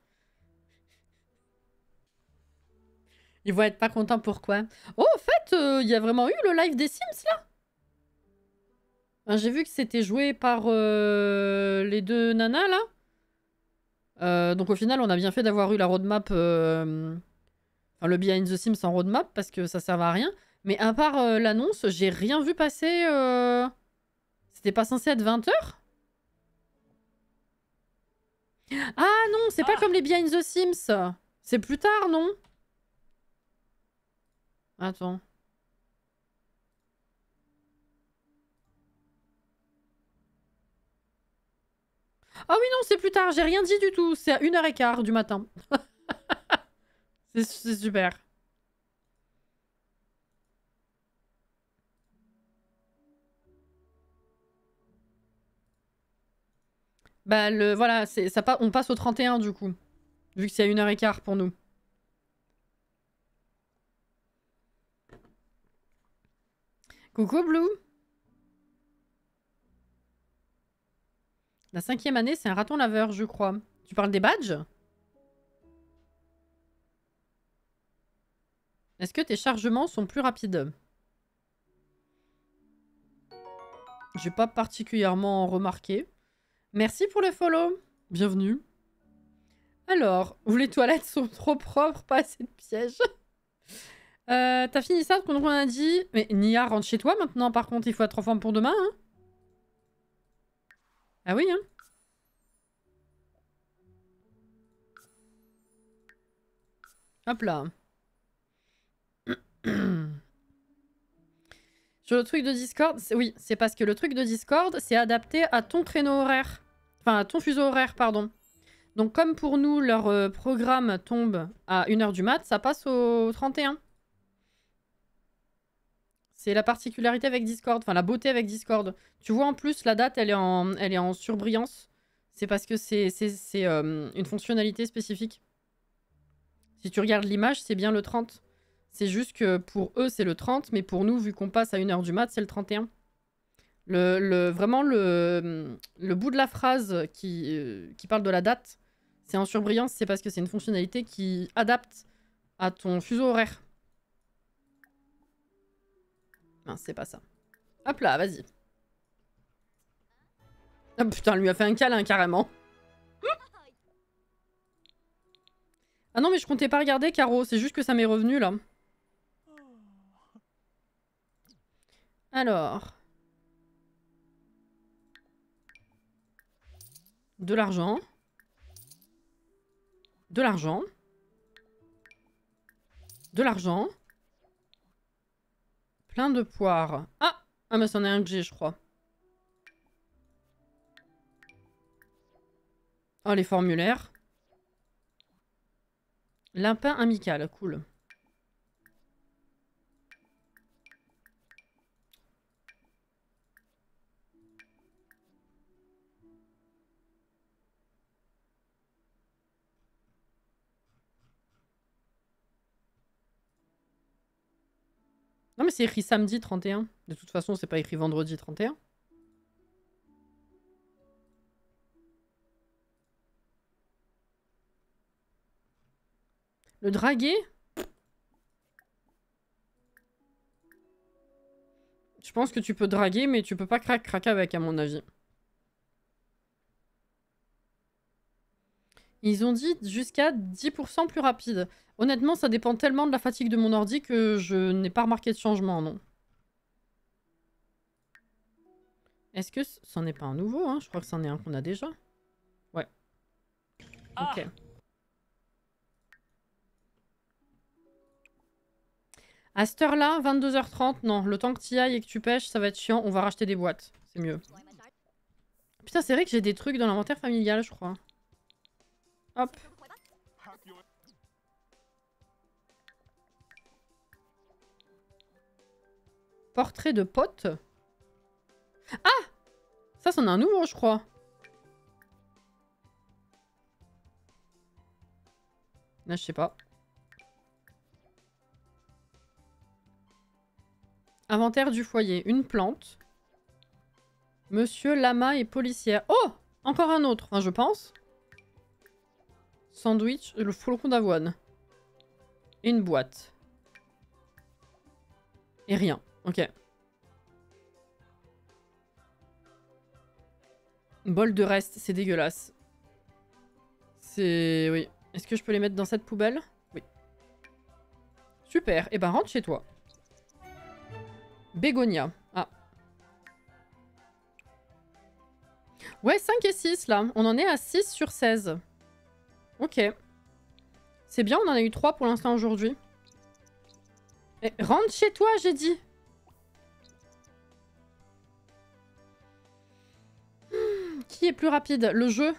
Speaker 1: Ils vont être pas contents pourquoi? Oh, en fait, il y a vraiment eu le live des Sims, là? J'ai vu que c'était joué par les deux nanas, là. Donc au final, on a bien fait d'avoir eu la roadmap... Enfin, le Behind the Sims en roadmap, parce que ça servait à rien. Mais à part l'annonce, j'ai rien vu passer... C'était pas censé être 20 h? Ah non, c'est pas comme les Behind the Sims. C'est plus tard, non? Attends. Ah oui, non, c'est plus tard. J'ai rien dit du tout. C'est à 1h15 du matin. C'est super. Bah, voilà, on passe au 31 du coup. Vu que c'est à 1h15 pour nous. Coucou Blue. La 5e année, c'est un raton laveur, je crois. Tu parles des badges? Est-ce que tes chargements sont plus rapides? J'ai pas particulièrement remarqué. Merci pour le follow. Bienvenue. Alors, où les toilettes sont trop propres, pas assez de pièges. T'as fini ça, qu'on a dit? Mais Nia, rentre chez toi maintenant, par contre, il faut être en forme pour demain, hein? Ah oui, hein? Hop là. Sur le truc de Discord, oui, c'est parce que le truc de Discord, c'est adapté à ton créneau horaire. Enfin, à ton fuseau horaire, pardon. Donc, comme pour nous, leur programme tombe à 1h du mat, ça passe au 31. C'est la particularité avec Discord, enfin la beauté avec Discord. Tu vois, en plus, la date, elle est en surbrillance. C'est parce que c'est une fonctionnalité spécifique. Si tu regardes l'image, c'est bien le 30. C'est juste que pour eux, c'est le 30, mais pour nous, vu qu'on passe à 1h du mat, c'est le 31. Vraiment, le bout de la phrase qui parle de la date, c'est en surbrillance, c'est parce que c'est une fonctionnalité qui adapte à ton fuseau horaire. Non, c'est pas ça. Hop là, vas-y. Ah putain, elle lui a fait un câlin, carrément. Ah non, mais je comptais pas regarder, Caro. C'est juste que ça m'est revenu, là. Alors... De l'argent. De l'argent. De l'argent. Plein de poires. Ah! Ah, mais c'en est un que j'ai, je crois. Oh, les formulaires. Lapin amical, cool. Non, mais c'est écrit samedi 31. De toute façon, c'est pas écrit vendredi 31. Le draguer? Je pense que tu peux draguer, mais tu peux pas craquer avec, à mon avis. Ils ont dit jusqu'à 10% plus rapide. Honnêtement, ça dépend tellement de la fatigue de mon ordi que je n'ai pas remarqué de changement, non. Est-ce que c'en est pas un nouveau, hein? Je crois que c'en est un qu'on a déjà. Ouais. Ok. À cette heure-là, 22h30, non. Le temps que tu y ailles et que tu pêches, ça va être chiant. On va racheter des boîtes. C'est mieux. Putain, c'est vrai que j'ai des trucs dans l'inventaire familial, je crois. Hop. Portrait de pote. Ah! Ça, c'en a un nouveau, je crois. Là, je sais pas. Inventaire du foyer. Une plante. Monsieur Lama et policière. Oh! Encore un autre, enfin, je pense. Sandwich, le flocon d'avoine. Et une boîte. Et rien. Ok. Bol de reste, c'est dégueulasse. C'est... Oui. Est-ce que je peux les mettre dans cette poubelle? Oui. Super. Et ben rentre chez toi. Bégonia. Ah. Ouais, 5 et 6 là. On en est à 6 sur 16. Ok. C'est bien, on en a eu 3 pour l'instant aujourd'hui. Et rentre chez toi, j'ai dit. Qui est plus rapide? Le jeu?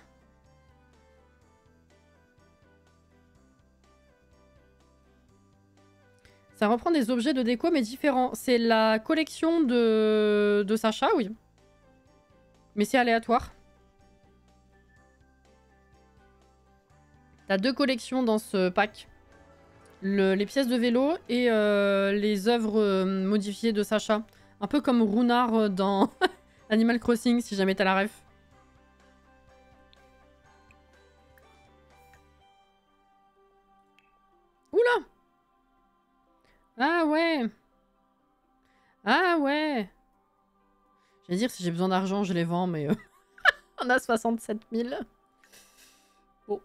Speaker 1: Ça reprend des objets de déco mais différents. C'est la collection de Sacha, oui. Mais c'est aléatoire. T'as 2 collections dans ce pack. Les pièces de vélo et les œuvres modifiées de Sacha. Un peu comme Runar dans Animal Crossing, si jamais t'as la ref. ouais. Ah ouais. J'allais dire, si j'ai besoin d'argent, je les vends, mais on a 67 000. Bon.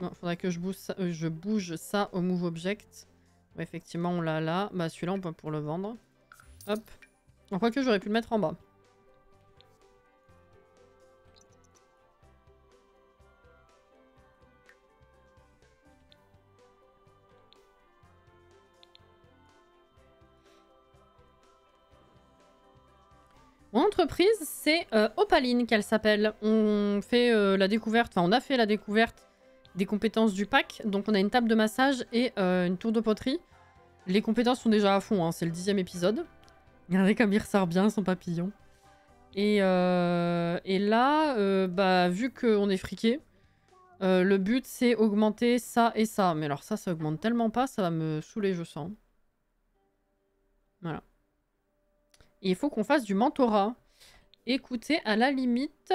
Speaker 1: Non, faudrait que je bouge ça au Move Object. Ouais, effectivement, on l'a là. Bah, celui-là, on peut pour le vendre. Hop. En quoi que j'aurais pu le mettre en bas. Mon entreprise, c'est Opaline qu'elle s'appelle. On fait la découverte, enfin on a fait la découverte des compétences du pack. Donc on a une table de massage et une tour de poterie. Les compétences sont déjà à fond, hein, c'est le 10e épisode. Regardez comme il ressort bien son papillon. Et là, bah, vu qu'on est friqué, le but c'est augmenter ça et ça. Mais alors ça augmente tellement pas, ça va me saouler je sens. Voilà. Et il faut qu'on fasse du mentorat. Écoutez, à la limite...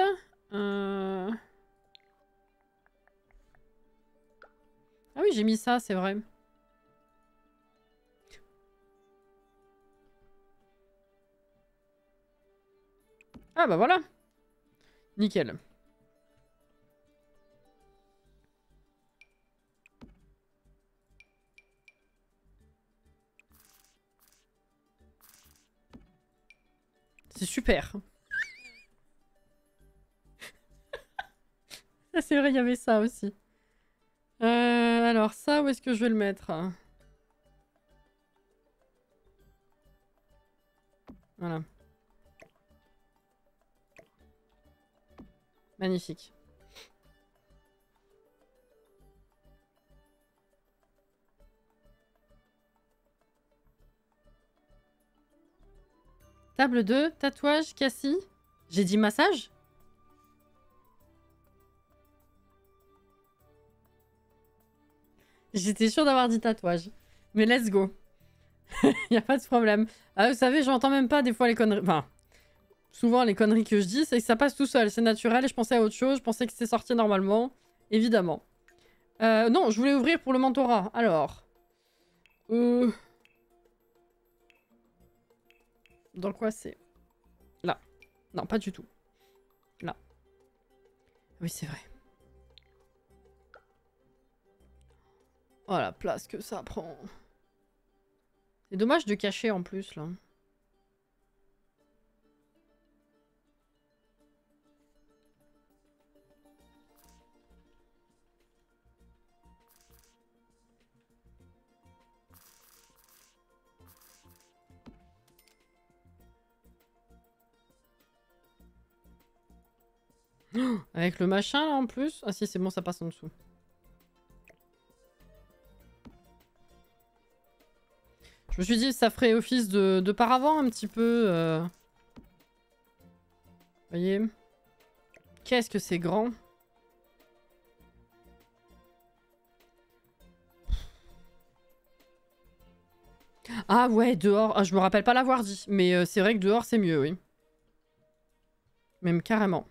Speaker 1: Ah oui, j'ai mis ça, c'est vrai. Ah bah voilà. Nickel. C'est super. Ah, c'est vrai, il y avait ça aussi. Alors ça, où est-ce que je vais le mettre? Voilà. Magnifique. Table 2, tatouage, Cassie. J'ai dit massage? J'étais sûre d'avoir dit tatouage. Mais let's go. Y a pas de problème. Ah, vous savez, j'entends même pas des fois les conneries... Enfin, souvent les conneries que je dis, c'est que ça passe tout seul. C'est naturel et je pensais à autre chose. Je pensais que c'était sorti normalement. Évidemment. Non, je voulais ouvrir pour le mentorat. Alors... Dans quoi c'est? Là. Non, pas du tout. Là. Oui, c'est vrai. Oh la place que ça prend. C'est dommage de cacher en plus, là. Avec le machin, là, en plus. Ah si, c'est bon, ça passe en dessous. Je me suis dit, ça ferait office de paravent un petit peu. Vous voyez? Qu'est-ce que c'est grand. Ah ouais, dehors. Ah, je me rappelle pas l'avoir dit. Mais c'est vrai que dehors, c'est mieux, oui. Même carrément.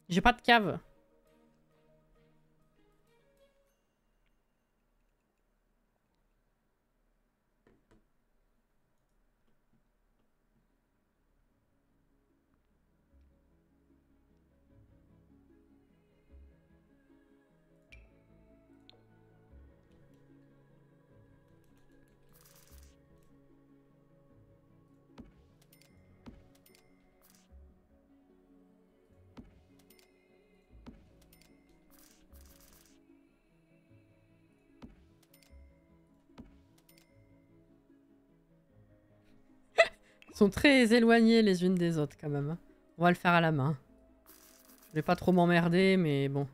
Speaker 1: J'ai pas de cave. Ils sont très éloignés les unes des autres, quand même. On va le faire à la main. Je vais pas trop m'emmerder, mais bon.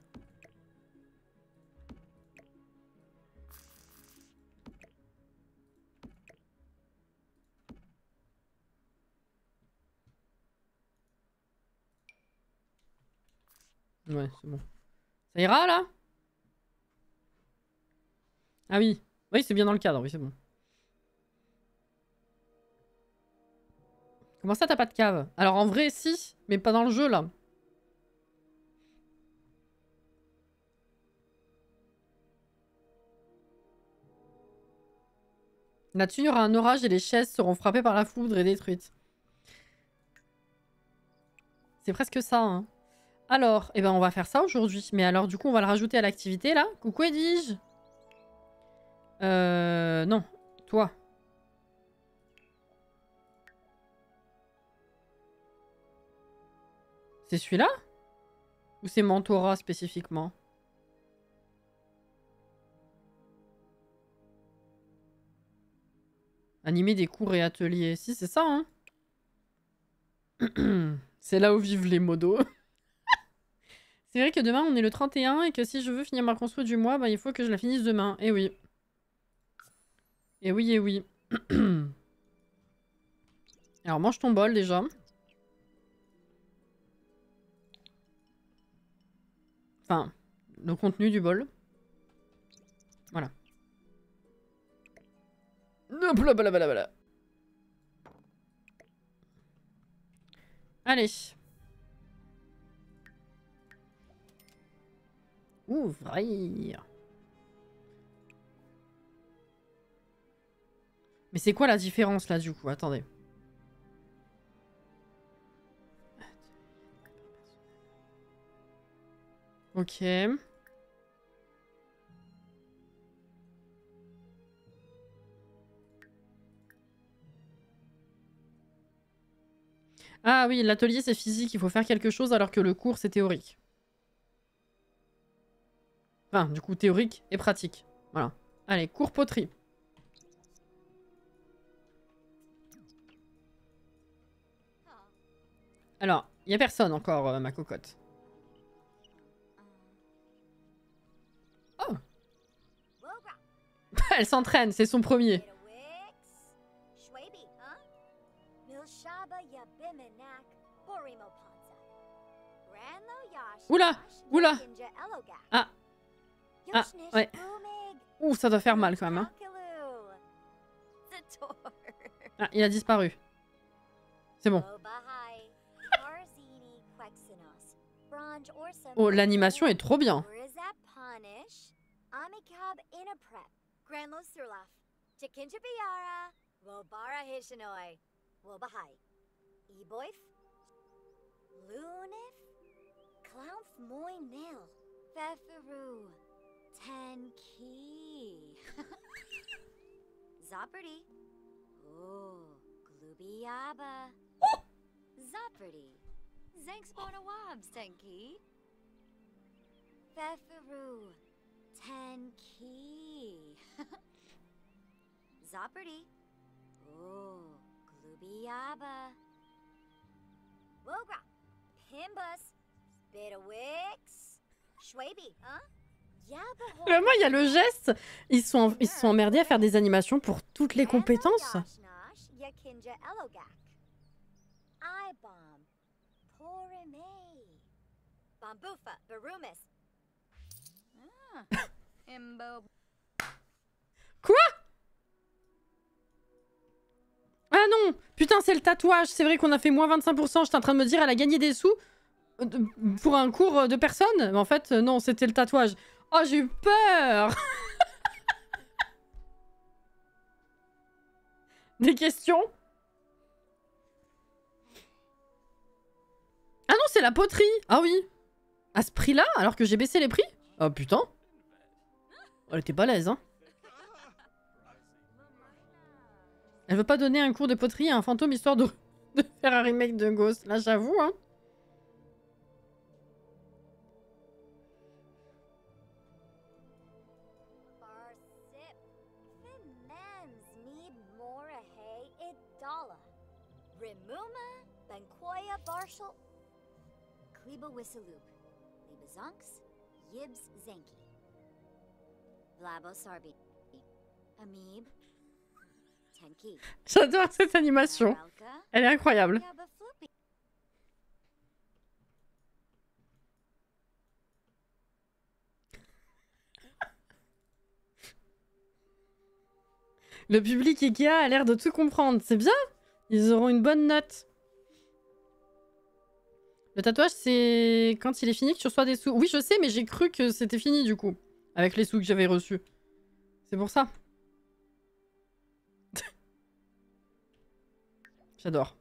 Speaker 1: Ouais, c'est bon. Ça ira, là? Ah oui. Oui, c'est bien dans le cadre, oui, c'est bon. Comment ça, t'as pas de cave? Alors en vrai, si, mais pas dans le jeu, là. Là-dessus, il y aura un orage et les chaises seront frappées par la foudre et détruites. C'est presque ça, hein. Alors, eh ben, on va faire ça aujourd'hui. Mais alors, du coup, on va le rajouter à l'activité, là. Coucou, Edwige. Non. Toi. C'est celui-là? Ou c'est Mentora, spécifiquement? Animer des cours et ateliers. Si, c'est ça, hein. C'est là où vivent les modos. C'est vrai que demain, on est le 31 et que si je veux finir ma construction du mois, bah, il faut que je la finisse demain. Eh oui. Eh oui, eh oui. Alors, mange ton bol, déjà. Enfin, le contenu du bol. Voilà. Blablabla. Allez. Ouvrir. Mais c'est quoi la différence là du coup? Attendez. Ok. Ah oui, l'atelier c'est physique, il faut faire quelque chose alors que le cours c'est théorique. Enfin, du coup théorique et pratique. Voilà. Allez, cours poterie. Alors, il y a personne encore, ma cocotte. Oh. Elle s'entraîne, c'est son premier. Oula! Oula! Ah! Ah, ouais. Ouh, ça doit faire mal quand même, hein. Ah, il a disparu. C'est bon. Oh, l'animation est trop bien.
Speaker 2: Zaperty. Oh, Glubiaba. Zaperty. Zanksbona Wobs, Tenki. Feferoo. Tenki. Zaperty. Oh, Glubiaba. Wogra. Pimbus. Bitawix. Schwaby, hein?
Speaker 1: Moi, il y a le geste. Ils se sont emmerdés à faire des animations pour toutes les compétences. Quoi? Ah non! Putain, c'est le tatouage. C'est vrai qu'on a fait moins 25%. J'étais en train de me dire, elle a gagné des sous pour un cours de personne. Mais en fait, non, c'était le tatouage. Oh, j'ai eu peur. Des questions? Ah non, c'est la poterie. Ah oui. À ce prix-là, alors que j'ai baissé les prix? Oh putain. Elle était balèze, hein. Elle veut pas donner un cours de poterie à un fantôme histoire de faire un remake de Ghost. Là, j'avoue, hein.
Speaker 2: Kleba Wissaloop, Libazunks, Yibs Zenki, Blabo Sarbi, Amib, Tenki.
Speaker 1: J'adore cette animation. Elle est incroyable. Le public Ikea a l'air de tout comprendre. C'est bien. Ils auront une bonne note. Le tatouage, c'est quand il est fini que tu reçois des sous. Oui, je sais, mais j'ai cru que c'était fini du coup. Avec les sous que j'avais reçus. C'est pour ça. J'adore.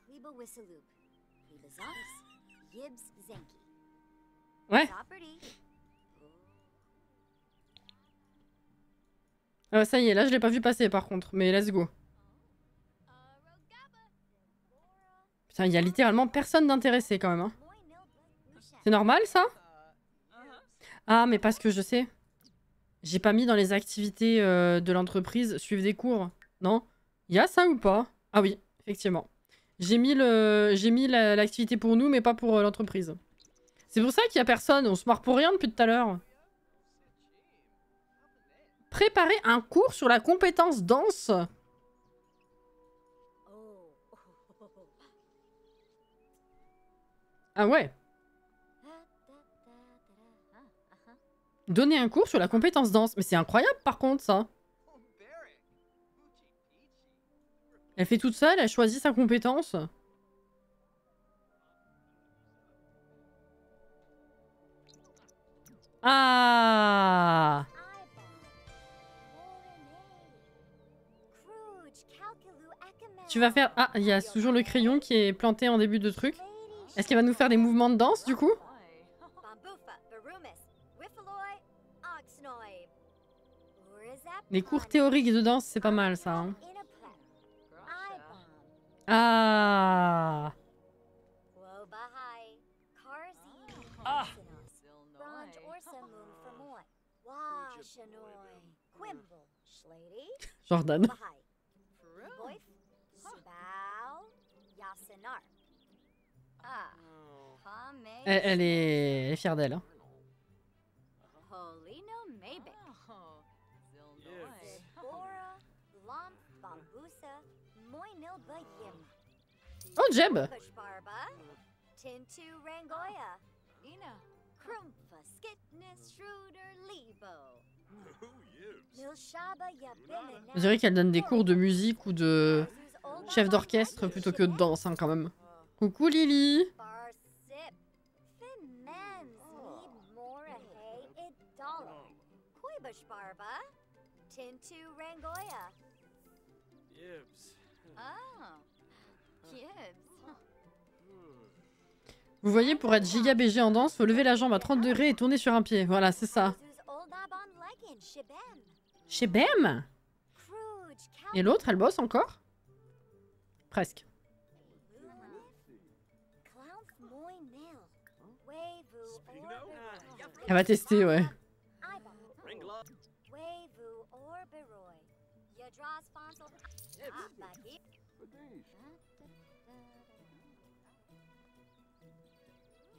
Speaker 2: Klebo Whisaloop. Libazonks. Yibs Zenki.
Speaker 1: Ouais.
Speaker 2: Property.
Speaker 1: Ça y est, là je l'ai pas vu passer par contre. Mais let's go. Putain, il y a littéralement personne d'intéressé quand même. Hein. C'est normal ça? Ah, mais parce que je sais. J'ai pas mis dans les activités de l'entreprise suivre des cours. Non? Il y a ça ou pas? Ah oui, effectivement. J'ai mis l'activité pour nous, mais pas pour l'entreprise. C'est pour ça qu'il y a personne. On se marre pour rien depuis tout à l'heure. Préparer un cours sur la compétence danse. Ah ouais. Donner un cours sur la compétence danse. Mais c'est incroyable par contre ça. Elle fait toute seule, elle choisit sa compétence. Ah! Tu vas faire... Ah, il y a toujours le crayon qui est planté en début de truc. Est-ce qu'il va nous faire des mouvements de danse du coup? Les cours théoriques de danse, c'est pas mal ça. Hein. Ah! Jordan. Elle est fière d'elle. Hein. Oh, Jeb! Je dirais qu'elle donne des cours de musique ou de chef d'orchestre plutôt que de danse, hein, quand même. Coucou Lily! Vous voyez, pour être giga BG en danse, faut lever la jambe à 30 degrés et tourner sur un pied. Voilà, c'est ça. Chez Bem? Et l'autre, elle bosse encore? Presque. Elle va tester, ouais.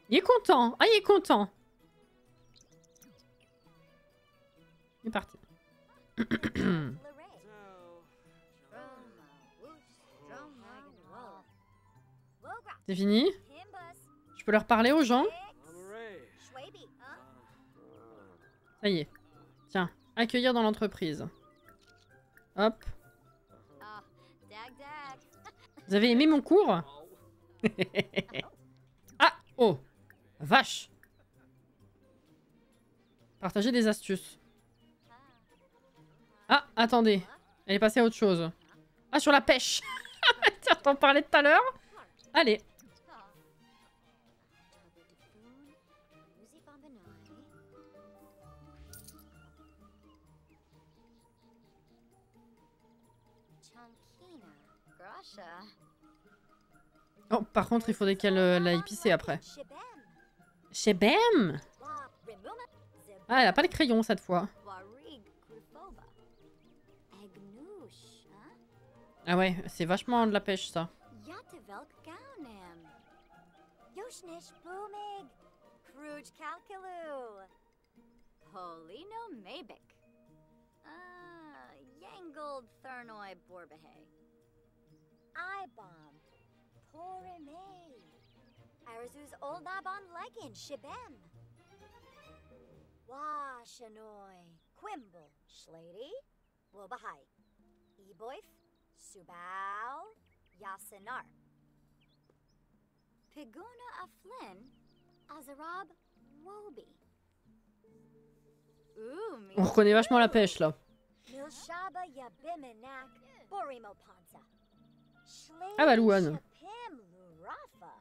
Speaker 1: Il est content. Ah, il est content. Il est parti. C'est fini? Je peux leur parler aux gens? Ça y est. Tiens, accueillir dans l'entreprise. Hop. Vous avez aimé mon cours? Ah! Oh! Vache! Partager des astuces. Ah, attendez. Elle est passée à autre chose. Ah, sur la pêche! Tiens, t'en parlais tout à l'heure. Allez. Oh, par contre, il faudrait qu'elle l'aille pisser après. Chez Bem? Ah, elle a pas le crayon cette fois. Ah ouais, c'est vachement de la pêche ça.
Speaker 2: Washanoi, Quimble, Schlady, Wobahai, Eboith, Subao, Yasanar. Piguna Aflin, Azarab, Wobi.
Speaker 1: On reconnaît vachement la pêche là.
Speaker 2: Milshaba Yabimenak, Borimo Panza.
Speaker 1: Ah bah Louane.
Speaker 2: Pim Lurafa.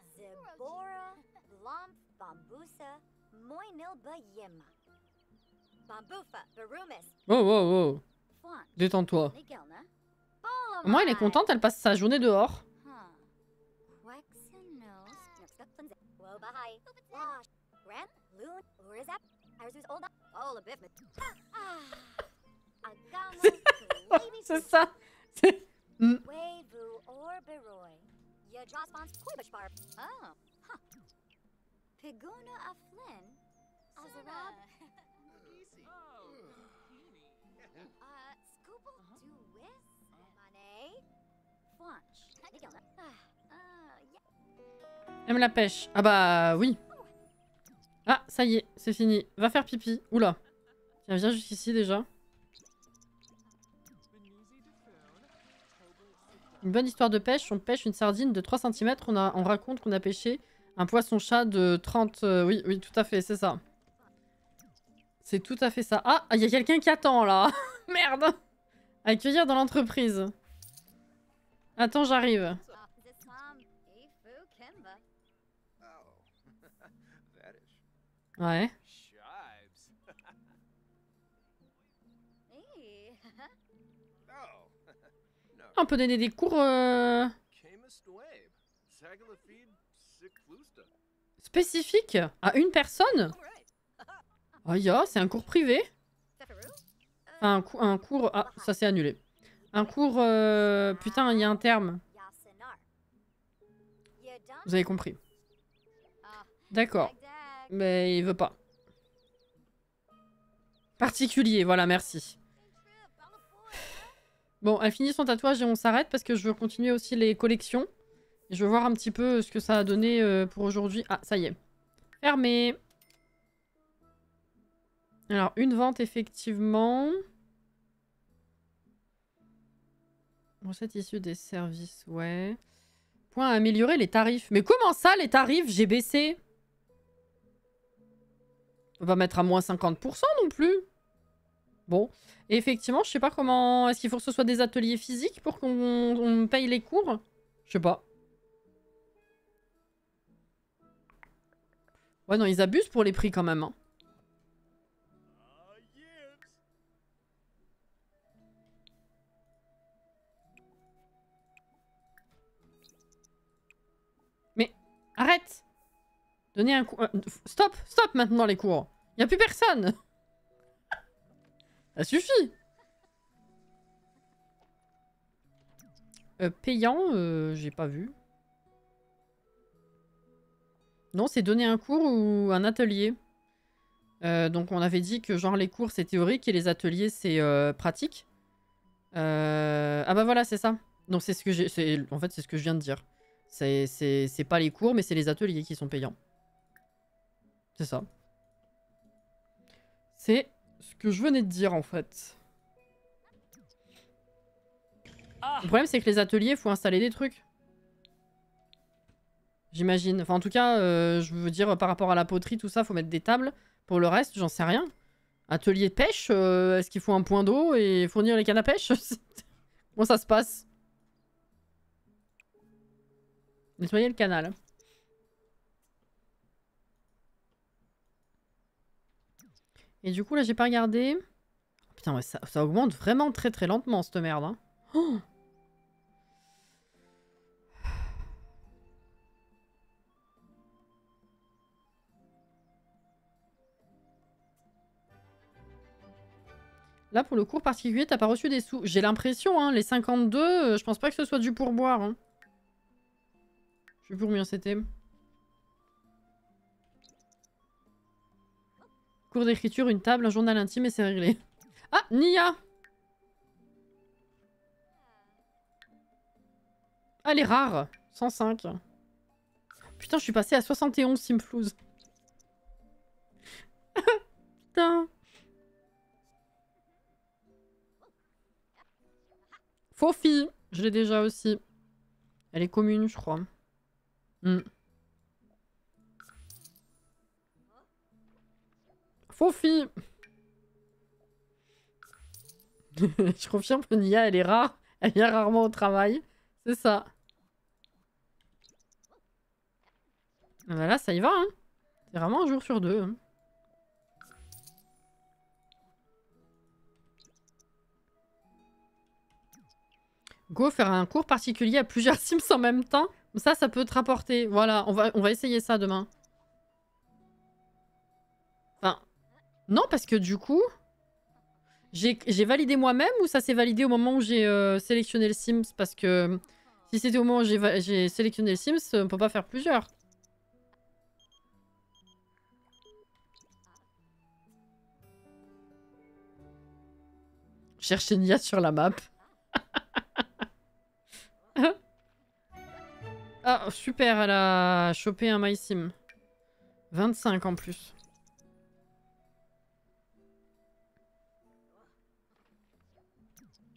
Speaker 2: Zebora, Lomp, Bambusa, Moinilba Yima. Bambufa, Barumis,
Speaker 1: Oh oh oh.
Speaker 2: Fwan,
Speaker 1: Détends-toi.
Speaker 2: Nigelna.
Speaker 1: Au moins elle est contente, elle passe sa journée dehors.
Speaker 2: Wobahai, Wash, Ren, Loon, Urizap, Arzus Olda, Ola Bifmet. Agamo,
Speaker 1: C'est ça.
Speaker 2: Wavu or Beroy. Yajaspons Koibashbar. Oh, huh. Piguna Aflin. Azarab. Scoople Duwis. Mane. Fwanch. Nigelna. Yeah.
Speaker 1: Aime la pêche. Ah bah oui. Ah, ça y est, c'est fini. Va faire pipi. Oula. Tiens, viens jusqu'ici déjà. Une bonne histoire de pêche. On pêche une sardine de 3 cm. On raconte qu'on a pêché un poisson-chat de 30... oui, oui, tout à fait, c'est ça. C'est tout à fait ça. Ah, il y a quelqu'un qui attend là. Merde. Accueillir dans l'entreprise. Attends, j'arrive. Ouais. On peut donner des cours spécifiques à une personne. Oh ya, c'est un cours privé. Enfin, un cours... Ah, ça s'est annulé. Un cours... Putain, il y a un terme. Vous avez compris. D'accord. Mais il veut pas. Particulier, voilà, merci. Bon, elle finit son tatouage et on s'arrête parce que je veux continuer aussi les collections. Et je veux voir un petit peu ce que ça a donné pour aujourd'hui. Ah, ça y est. Fermé. Alors, une vente, effectivement. Recette issue des services, ouais. Point à améliorer les tarifs. Mais comment ça, les tarifs? J'ai baissé. On va mettre à moins 50% non plus. Bon. Et effectivement, je sais pas comment... Est-ce qu'il faut que ce soit des ateliers physiques pour qu'on paye les cours? Je sais pas. Ouais, non, ils abusent pour les prix quand même. Hein. Mais, arrête! Donnez un cours... Stop! Stop maintenant les cours! Y a plus personne! Ça suffit! Payant, j'ai pas vu. Non, c'est donner un cours ou un atelier. Donc on avait dit que genre les cours c'est théorique et les ateliers c'est pratique. Ah bah voilà, c'est ça. Donc c'est ce que j'ai... En fait c'est ce que je viens de dire. C'est pas les cours mais c'est les ateliers qui sont payants. C'est ça. C'est ce que je venais de dire en fait. Le problème c'est que les ateliers, il faut installer des trucs. J'imagine. Enfin en tout cas, je veux dire par rapport à la poterie, tout ça, faut mettre des tables. Pour le reste, j'en sais rien. Atelier de pêche, est-ce qu'il faut un point d'eau et fournir les cannes à pêche? Comment ça se passe? Nettoyer le canal. Et du coup, là, j'ai pas regardé. Putain, ouais, ça augmente vraiment très très lentement, cette merde. Hein. Oh, là, pour le cours particulier, t'as pas reçu des sous. J'ai l'impression, hein, les 52, je pense pas que ce soit du pourboire. Hein. Je sais plus combien c'était. Cours d'écriture, une table, un journal intime et c'est réglé. Ah, Nia! Ah, elle est rare. 105. Putain, je suis passée à 71 Simflouz. putain. Faux-fille. Je l'ai déjà aussi. Elle est commune, je crois. Hmm. Faux-fille. Je confirme que Nia, elle est rare. Elle vient rarement au travail. C'est ça. Ah bah là, ça y va, hein. C'est vraiment un jour sur deux. Hein. Go, faire un cours particulier à plusieurs Sims en même temps. Ça peut te rapporter. Voilà, on va essayer ça demain. Enfin, non, parce que du coup... J'ai validé moi-même ou ça s'est validé au moment où j'ai sélectionné le Sims? Parce que si c'était au moment où j'ai sélectionné le Sims, on peut pas faire plusieurs. Chercher Nia sur la map. Ah, super, elle a chopé un MySim. 25 en plus.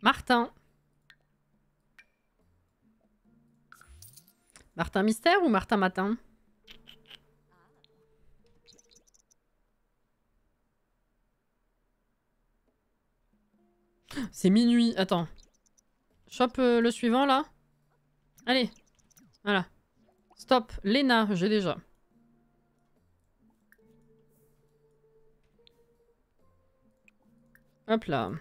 Speaker 1: Martin. Martin Mystère ou Martin Matin? C'est minuit. Attends. Chope le suivant, là. Allez. Voilà. Stop. Léna, j'ai déjà. Hop là.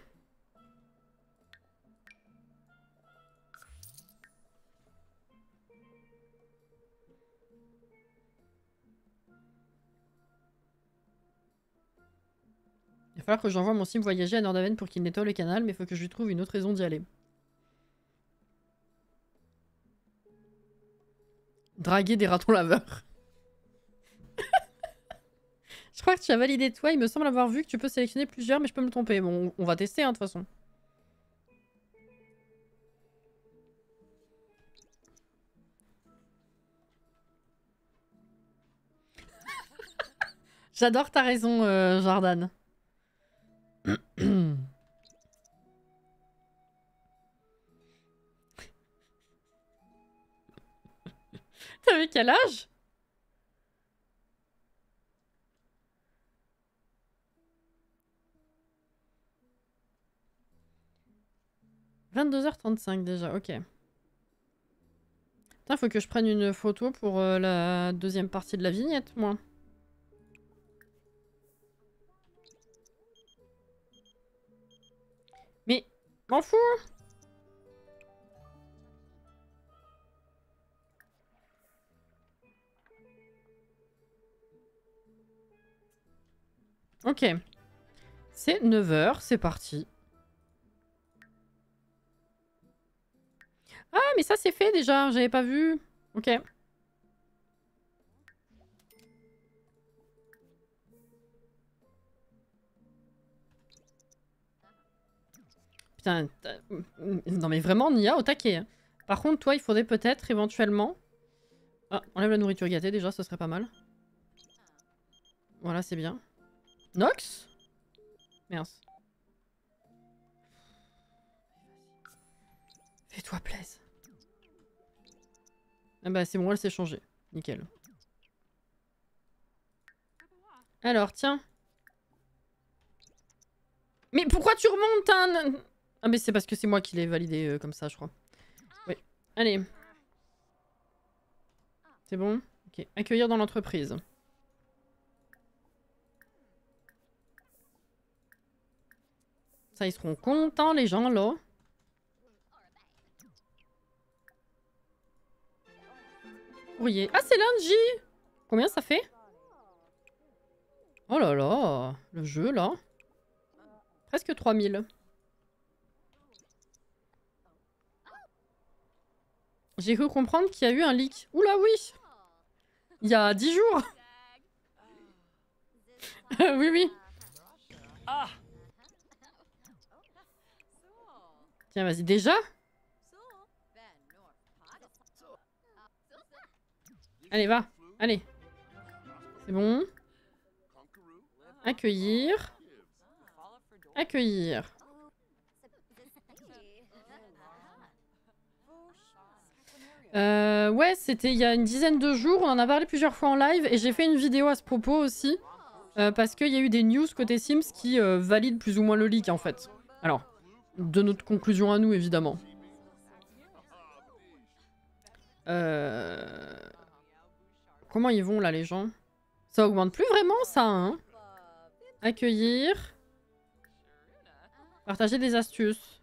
Speaker 1: Il va falloir que j'envoie mon sim voyager à Nordaven pour qu'il nettoie le canal, mais il faut que je lui trouve une autre raison d'y aller. Draguer des ratons laveurs. Je crois que tu as validé toi, il me semble avoir vu que tu peux sélectionner plusieurs, mais je peux me tromper. Bon, on va tester, hein, de toute façon. J'adore ta raison, Jordan. T'avais quel âge? « 22h35 déjà, ok. Putain, faut que je prenne une photo pour la deuxième partie de la vignette, moi. Mais, m'en fous. Ok. C'est 9h, c'est parti. Ah, mais ça c'est fait déjà, j'avais pas vu. Ok. Putain, non mais vraiment, Nia au taquet. Hein. Par contre, toi, il faudrait peut-être éventuellement... Ah, enlève la nourriture gâtée déjà, ce serait pas mal. Voilà, c'est bien. Nox? Mince. Fais-toi plaisir. Ah bah c'est bon, elle s'est changée. Nickel. Alors, tiens. Mais pourquoi tu remontes, hein? Ah mais c'est parce que c'est moi qui l'ai validé comme ça, je crois. Oui. Allez. C'est bon? Ok. Accueillir dans l'entreprise. Ça, ils seront contents, les gens, là. Courrier. Ah, c'est lundi! Combien ça fait? Oh là là! Le jeu, là. Presque 3000. J'ai cru comprendre qu'il y a eu un leak. Oula, oui! Il y a 10 jours! Oui, oui. Tiens, vas-y, déjà? Allez, va. Allez. C'est bon. Accueillir. Accueillir. Ouais, c'était il y a une dizaine de jours. On en a parlé plusieurs fois en live. Et j'ai fait une vidéo à ce propos aussi. Parce qu'il y a eu des news côté Sims qui valident plus ou moins le leak en fait. Alors, de notre conclusion à nous évidemment. Comment ils vont là les gens? Ça augmente plus vraiment ça, hein? Accueillir. Partager des astuces.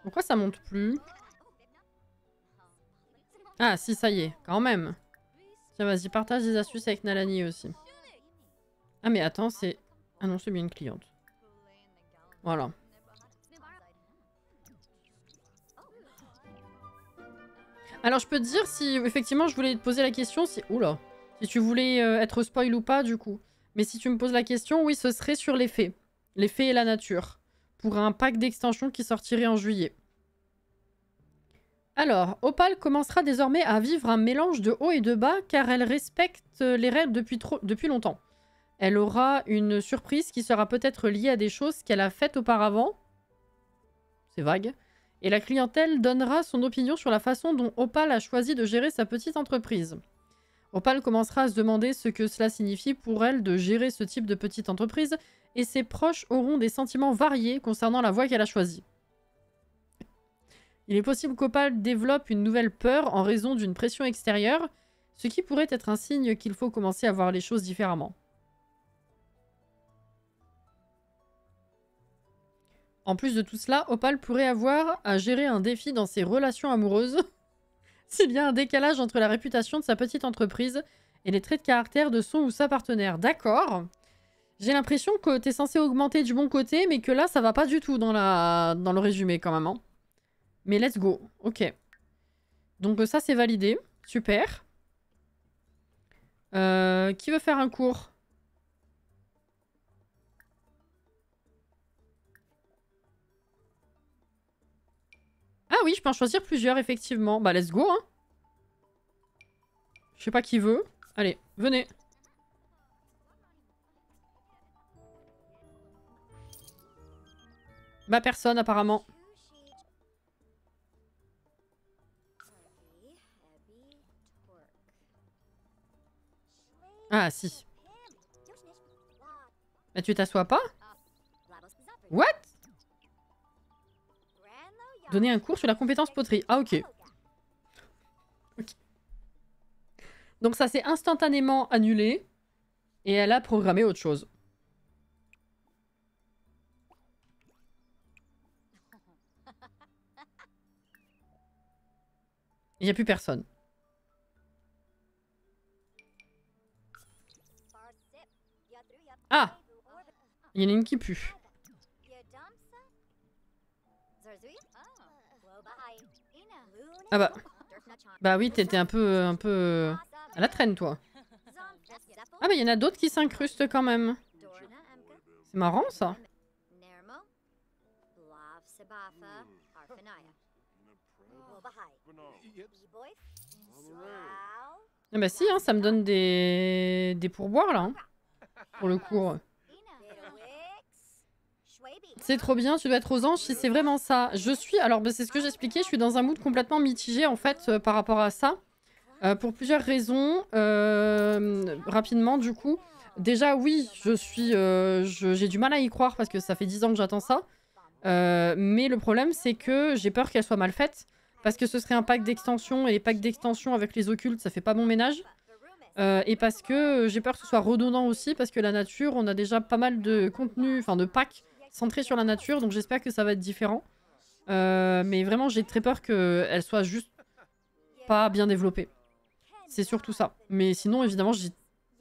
Speaker 1: Pourquoi ça monte plus? Ah si, ça y est, quand même. Tiens, vas-y, partage des astuces avec Nalani aussi. Ah mais attends, c'est... Ah non, c'est bien une cliente. Voilà. Alors je peux te dire si... Effectivement, je voulais te poser la question si... Oula. Si tu voulais être spoil ou pas, du coup. Mais si tu me poses la question, oui, ce serait sur les fées. Les fées et la nature. Pour un pack d'extension qui sortirait en juillet. Alors, Opal commencera désormais à vivre un mélange de haut et de bas car elle respecte les règles depuis longtemps. Elle aura une surprise qui sera peut-être liée à des choses qu'elle a faites auparavant. C'est vague. Et la clientèle donnera son opinion sur la façon dont Opal a choisi de gérer sa petite entreprise. Opal commencera à se demander ce que cela signifie pour elle de gérer ce type de petite entreprise et ses proches auront des sentiments variés concernant la voie qu'elle a choisie. Il est possible qu'Opal développe une nouvelle peur en raison d'une pression extérieure, ce qui pourrait être un signe qu'il faut commencer à voir les choses différemment. En plus de tout cela, Opal pourrait avoir à gérer un défi dans ses relations amoureuses s'il y a un décalage entre la réputation de sa petite entreprise et les traits de caractère de son ou sa partenaire. D'accord. J'ai l'impression que t'es censé augmenter du bon côté, mais que là, ça va pas du tout dans le résumé quand même. Hein. Mais let's go. Ok. Donc ça, c'est validé. Super. Qui veut faire un cours? Ah oui, je peux en choisir plusieurs, effectivement. Bah, let's go, hein. Je sais pas qui veut. Allez, venez. Bah, personne, apparemment. Ah, si. Bah, tu t'assois pas? What? Donner un cours sur la compétence poterie. Ah, ok. Ok. Donc ça s'est instantanément annulé. Et elle a programmé autre chose. Il n'y a plus personne. Ah! Il y en a une qui pue. Ah bah... Bah oui, t'étais un peu à la traîne, toi. Ah bah il y en a d'autres qui s'incrustent quand même. C'est marrant, ça. Ah bah si, hein, ça me donne des pourboires, là. Hein, pour le cours. C'est trop bien, tu dois être aux anges si c'est vraiment ça. Je suis, alors bah, c'est ce que j'expliquais, je suis dans un mood complètement mitigé en fait par rapport à ça. Pour plusieurs raisons. Rapidement du coup. Déjà oui, j'ai du mal à y croire parce que ça fait 10 ans que j'attends ça. Mais le problème c'est que j'ai peur qu'elle soit mal faite. Parce que ce serait un pack d'extension et les packs d'extension avec les occultes ça fait pas bon ménage. Et parce que j'ai peur que ce soit redondant aussi parce que la nature, on a déjà pas mal de contenu, enfin de packs centré sur la nature, donc j'espère que ça va être différent. Mais vraiment, j'ai très peur qu'elle soit juste pas bien développée. C'est surtout ça. Mais sinon, évidemment, j'ai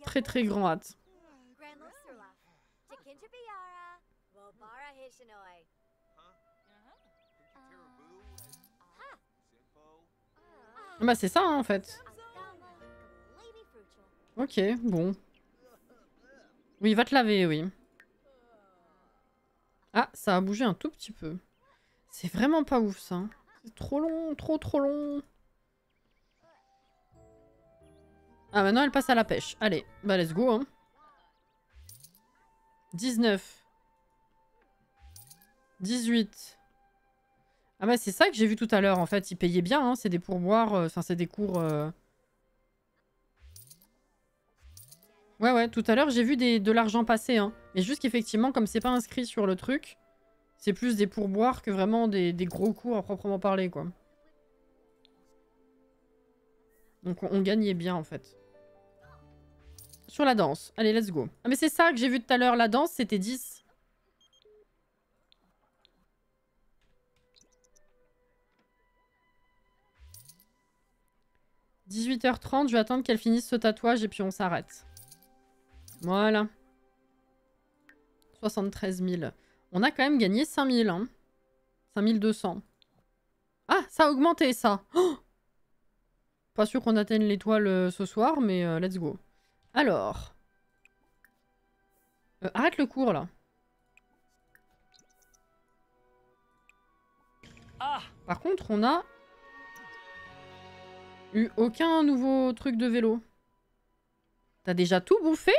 Speaker 1: très très grand hâte. Bah c'est ça, hein, en fait. Ok, bon. Oui, va te laver, oui. Ah, ça a bougé un tout petit peu. C'est vraiment pas ouf, ça. C'est trop long, trop long. Ah, maintenant elle passe à la pêche. Allez, bah let's go. Hein. 19. 18. Ah bah c'est ça que j'ai vu tout à l'heure en fait. Ils payaient bien, hein. C'est des pourboires. Enfin, c'est des cours... Ouais, tout à l'heure j'ai vu de l'argent passer. Hein. Mais juste qu'effectivement, comme c'est pas inscrit sur le truc, c'est plus des pourboires que vraiment des gros cours à proprement parler, quoi. Donc on gagnait bien en fait. Sur la danse. Allez, let's go. Ah mais c'est ça que j'ai vu tout à l'heure. La danse, c'était 10. « 18h30, je vais attendre qu'elle finisse ce tatouage et puis on s'arrête. » Voilà. 73 000. On a quand même gagné 5 000. Hein. 5 200. Ah, ça a augmenté ça. Oh, pas sûr qu'on atteigne l'étoile ce soir, mais let's go. Alors. Arrête le cours là. Par contre, on a eu aucun nouveau truc de vélo. T'as déjà tout bouffé?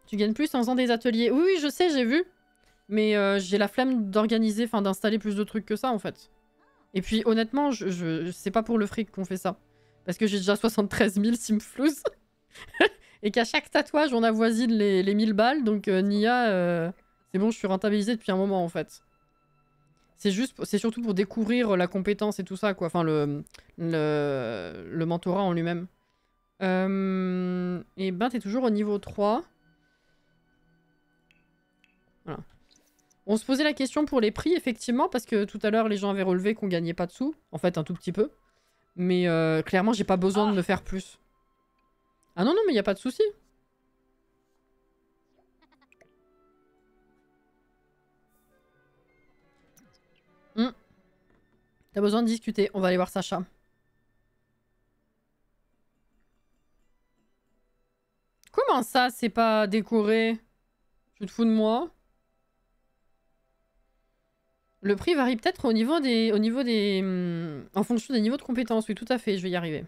Speaker 1: Tu gagnes plus en faisant des ateliers. Oui, oui, je sais, j'ai vu. Mais j'ai la flemme d'organiser, enfin d'installer plus de trucs que ça en fait. Et puis honnêtement, c'est pas pour le fric qu'on fait ça. Parce que j'ai déjà 73 000 simflouz. Et qu'à chaque tatouage, on avoisine les 1000 balles. Donc Nia, c'est bon, je suis rentabilisée depuis un moment en fait. C'est surtout pour découvrir la compétence et tout ça, quoi. Enfin, le mentorat en lui-même. Et ben, t'es toujours au niveau 3. Voilà. On se posait la question pour les prix, effectivement, parce que tout à l'heure, les gens avaient relevé qu'on gagnait pas de sous. En fait, un tout petit peu. Mais clairement, j'ai pas besoin de me faire plus. Ah non, non, mais y a pas de souci. T'as besoin de discuter. On va aller voir Sacha. Comment ça, c'est pas décoré? Tu te fous de moi? Le prix varie peut-être au niveau des... en fonction des niveaux de compétences. Oui, tout à fait, je vais y arriver.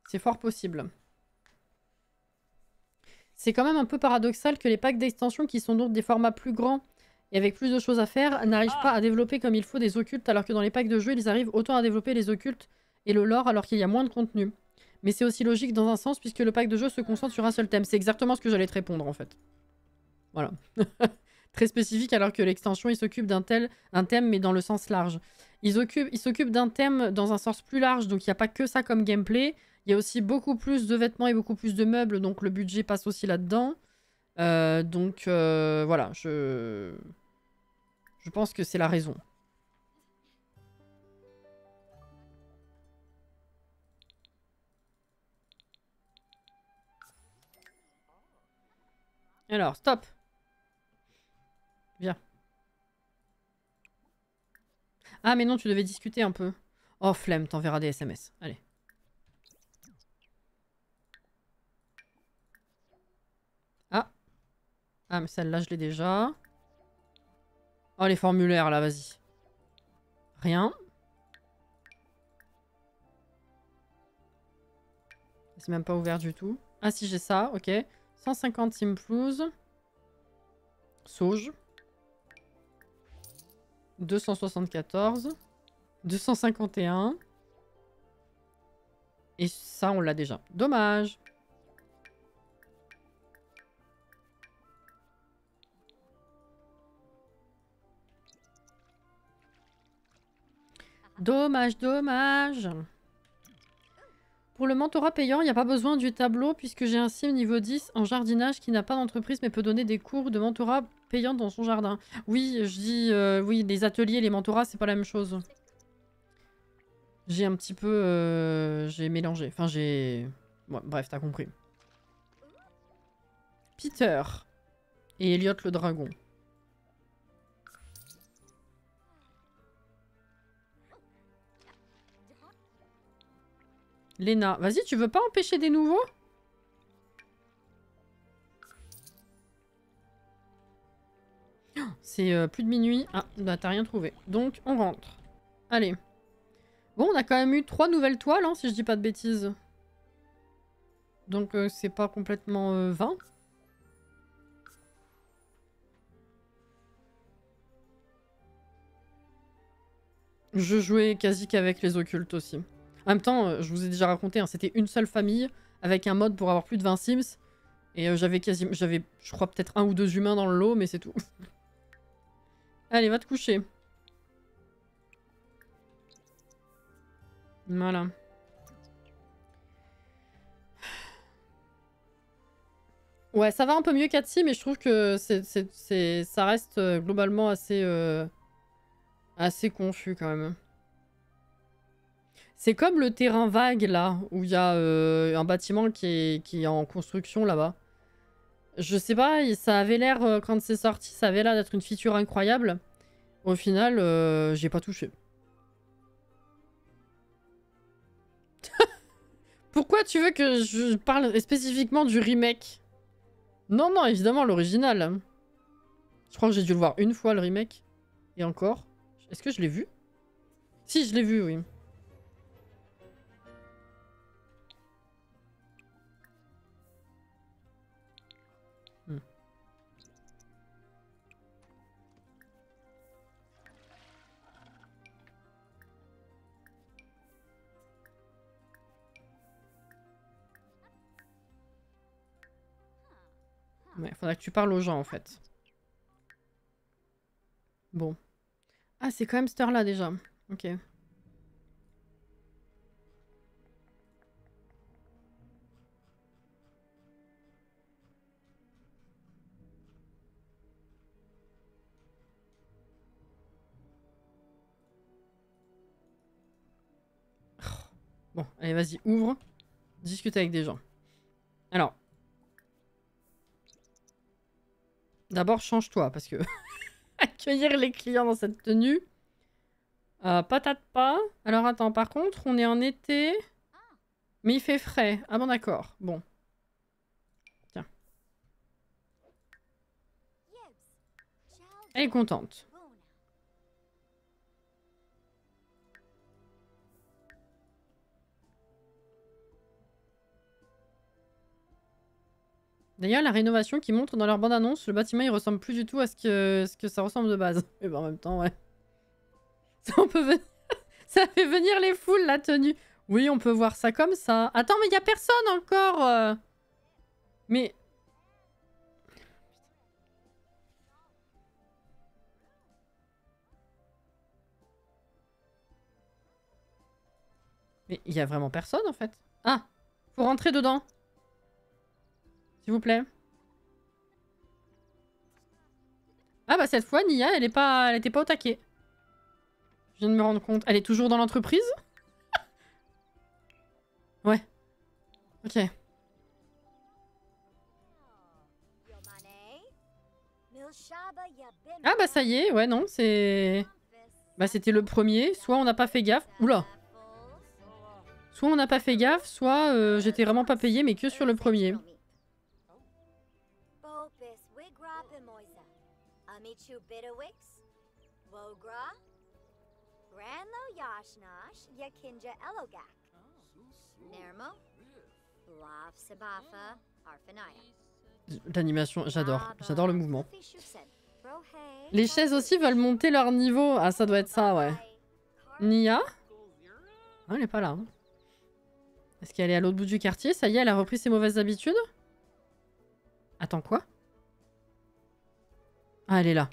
Speaker 1: C'est fort possible. C'est quand même un peu paradoxal que les packs d'extension, qui sont donc des formats plus grands et avec plus de choses à faire, n'arrivent pas à développer comme il faut des occultes, alors que dans les packs de jeu, ils arrivent autant à développer les occultes et le lore alors qu'il y a moins de contenu. Mais c'est aussi logique dans un sens, puisque le pack de jeu se concentre sur un seul thème. C'est exactement ce que j'allais te répondre, en fait. Voilà. Très spécifique, alors que l'extension, il s'occupe d'un thème, mais dans le sens large. Il s'occupe d'un thème dans un sens plus large, donc il n'y a pas que ça comme gameplay. Il y a aussi beaucoup plus de vêtements et beaucoup plus de meubles, donc le budget passe aussi là-dedans. Voilà, je pense que c'est la raison. Alors, stop. Viens. Ah, mais non, tu devais discuter un peu. Oh, flemme, t'enverras des SMS. Allez. Ah. Ah, mais celle-là, je l'ai déjà. Oh, les formulaires, là, vas-y. Rien. C'est même pas ouvert du tout. Ah, si, j'ai ça, ok. 150 Simflouz. Sauge. 274. 251. Et ça, on l'a déjà. Dommage. Dommage, dommage. Pour le mentorat payant, il n'y a pas besoin du tableau puisque j'ai un sim niveau 10 en jardinage qui n'a pas d'entreprise mais peut donner des cours de mentorat payant dans son jardin. Oui, je dis... oui, les ateliers, les mentorats, c'est pas la même chose. J'ai un petit peu... j'ai mélangé. Enfin, j'ai... Ouais, bref, t'as compris. Peter. Et Elliot le dragon. Léna. Vas-y, tu veux pas empêcher des nouveaux? C'est plus de minuit. Ah, bah t'as rien trouvé. Donc, on rentre. Allez. Bon, on a quand même eu 3 nouvelles toiles, hein, si je dis pas de bêtises. Donc c'est pas complètement vain. Je jouais quasi qu'avec les occultes aussi. En même temps, je vous ai déjà raconté, hein, c'était une seule famille avec un mode pour avoir plus de 20 Sims. Et j'avais, je crois, peut-être 1 ou 2 humains dans le lot, mais c'est tout. Allez, va te coucher. Voilà. Ouais, ça va un peu mieux qu'Atsi, mais je trouve que ça reste globalement assez confus quand même. C'est comme le terrain vague là, où il y a un bâtiment qui est en construction là-bas. Je sais pas, ça avait l'air, quand c'est sorti, ça avait l'air d'être une feature incroyable. Au final, j'ai pas touché. Pourquoi tu veux que je parle spécifiquement du remake? Non, non, évidemment, l'original. Je crois que j'ai dû le voir une fois, le remake. Et encore. Est-ce que je l'ai vu? Si, je l'ai vu, oui. Ouais, faudra que tu parles aux gens, en fait. Bon. Ah, c'est quand même cette heure-là, déjà. Ok. Bon, allez, vas-y, ouvre. Discute avec des gens. Alors. D'abord, change-toi, parce que... accueillir les clients dans cette tenue... patate pas. Alors, attends, par contre, on est en été... Mais il fait frais. Ah bon, d'accord. Bon. Tiens. Elle est contente. D'ailleurs, la rénovation qui montre dans leur bande-annonce, le bâtiment il ressemble plus du tout à ce que ça ressemble de base. Mais bon, en même temps, ouais. Ça, on peut venir... ça fait venir les foules, la tenue. Oui, on peut voir ça comme ça. Attends, mais il y a personne encore. Mais... Mais il y a vraiment personne, en fait. Ah, faut rentrer dedans. S'il vous plaît. Ah bah cette fois, Nia, elle était pas au taquet. Je viens de me rendre compte. Elle est toujours dans l'entreprise? Ouais. Ok. Ah bah ça y est, ouais, non, c'est... Bah c'était le premier, soit on n'a pas fait gaffe... Oula. Soit on n'a pas fait gaffe, soit j'étais vraiment pas payée, mais que sur le premier. L'animation, j'adore. J'adore le mouvement. Les chaises aussi veulent monter leur niveau. Ah, ça doit être ça, ouais. Nia? Ah, elle est pas là. Hein. Est-ce qu'elle est à l'autre bout du quartier? Ça y est, elle a repris ses mauvaises habitudes? Attends, quoi? Ah, elle est là.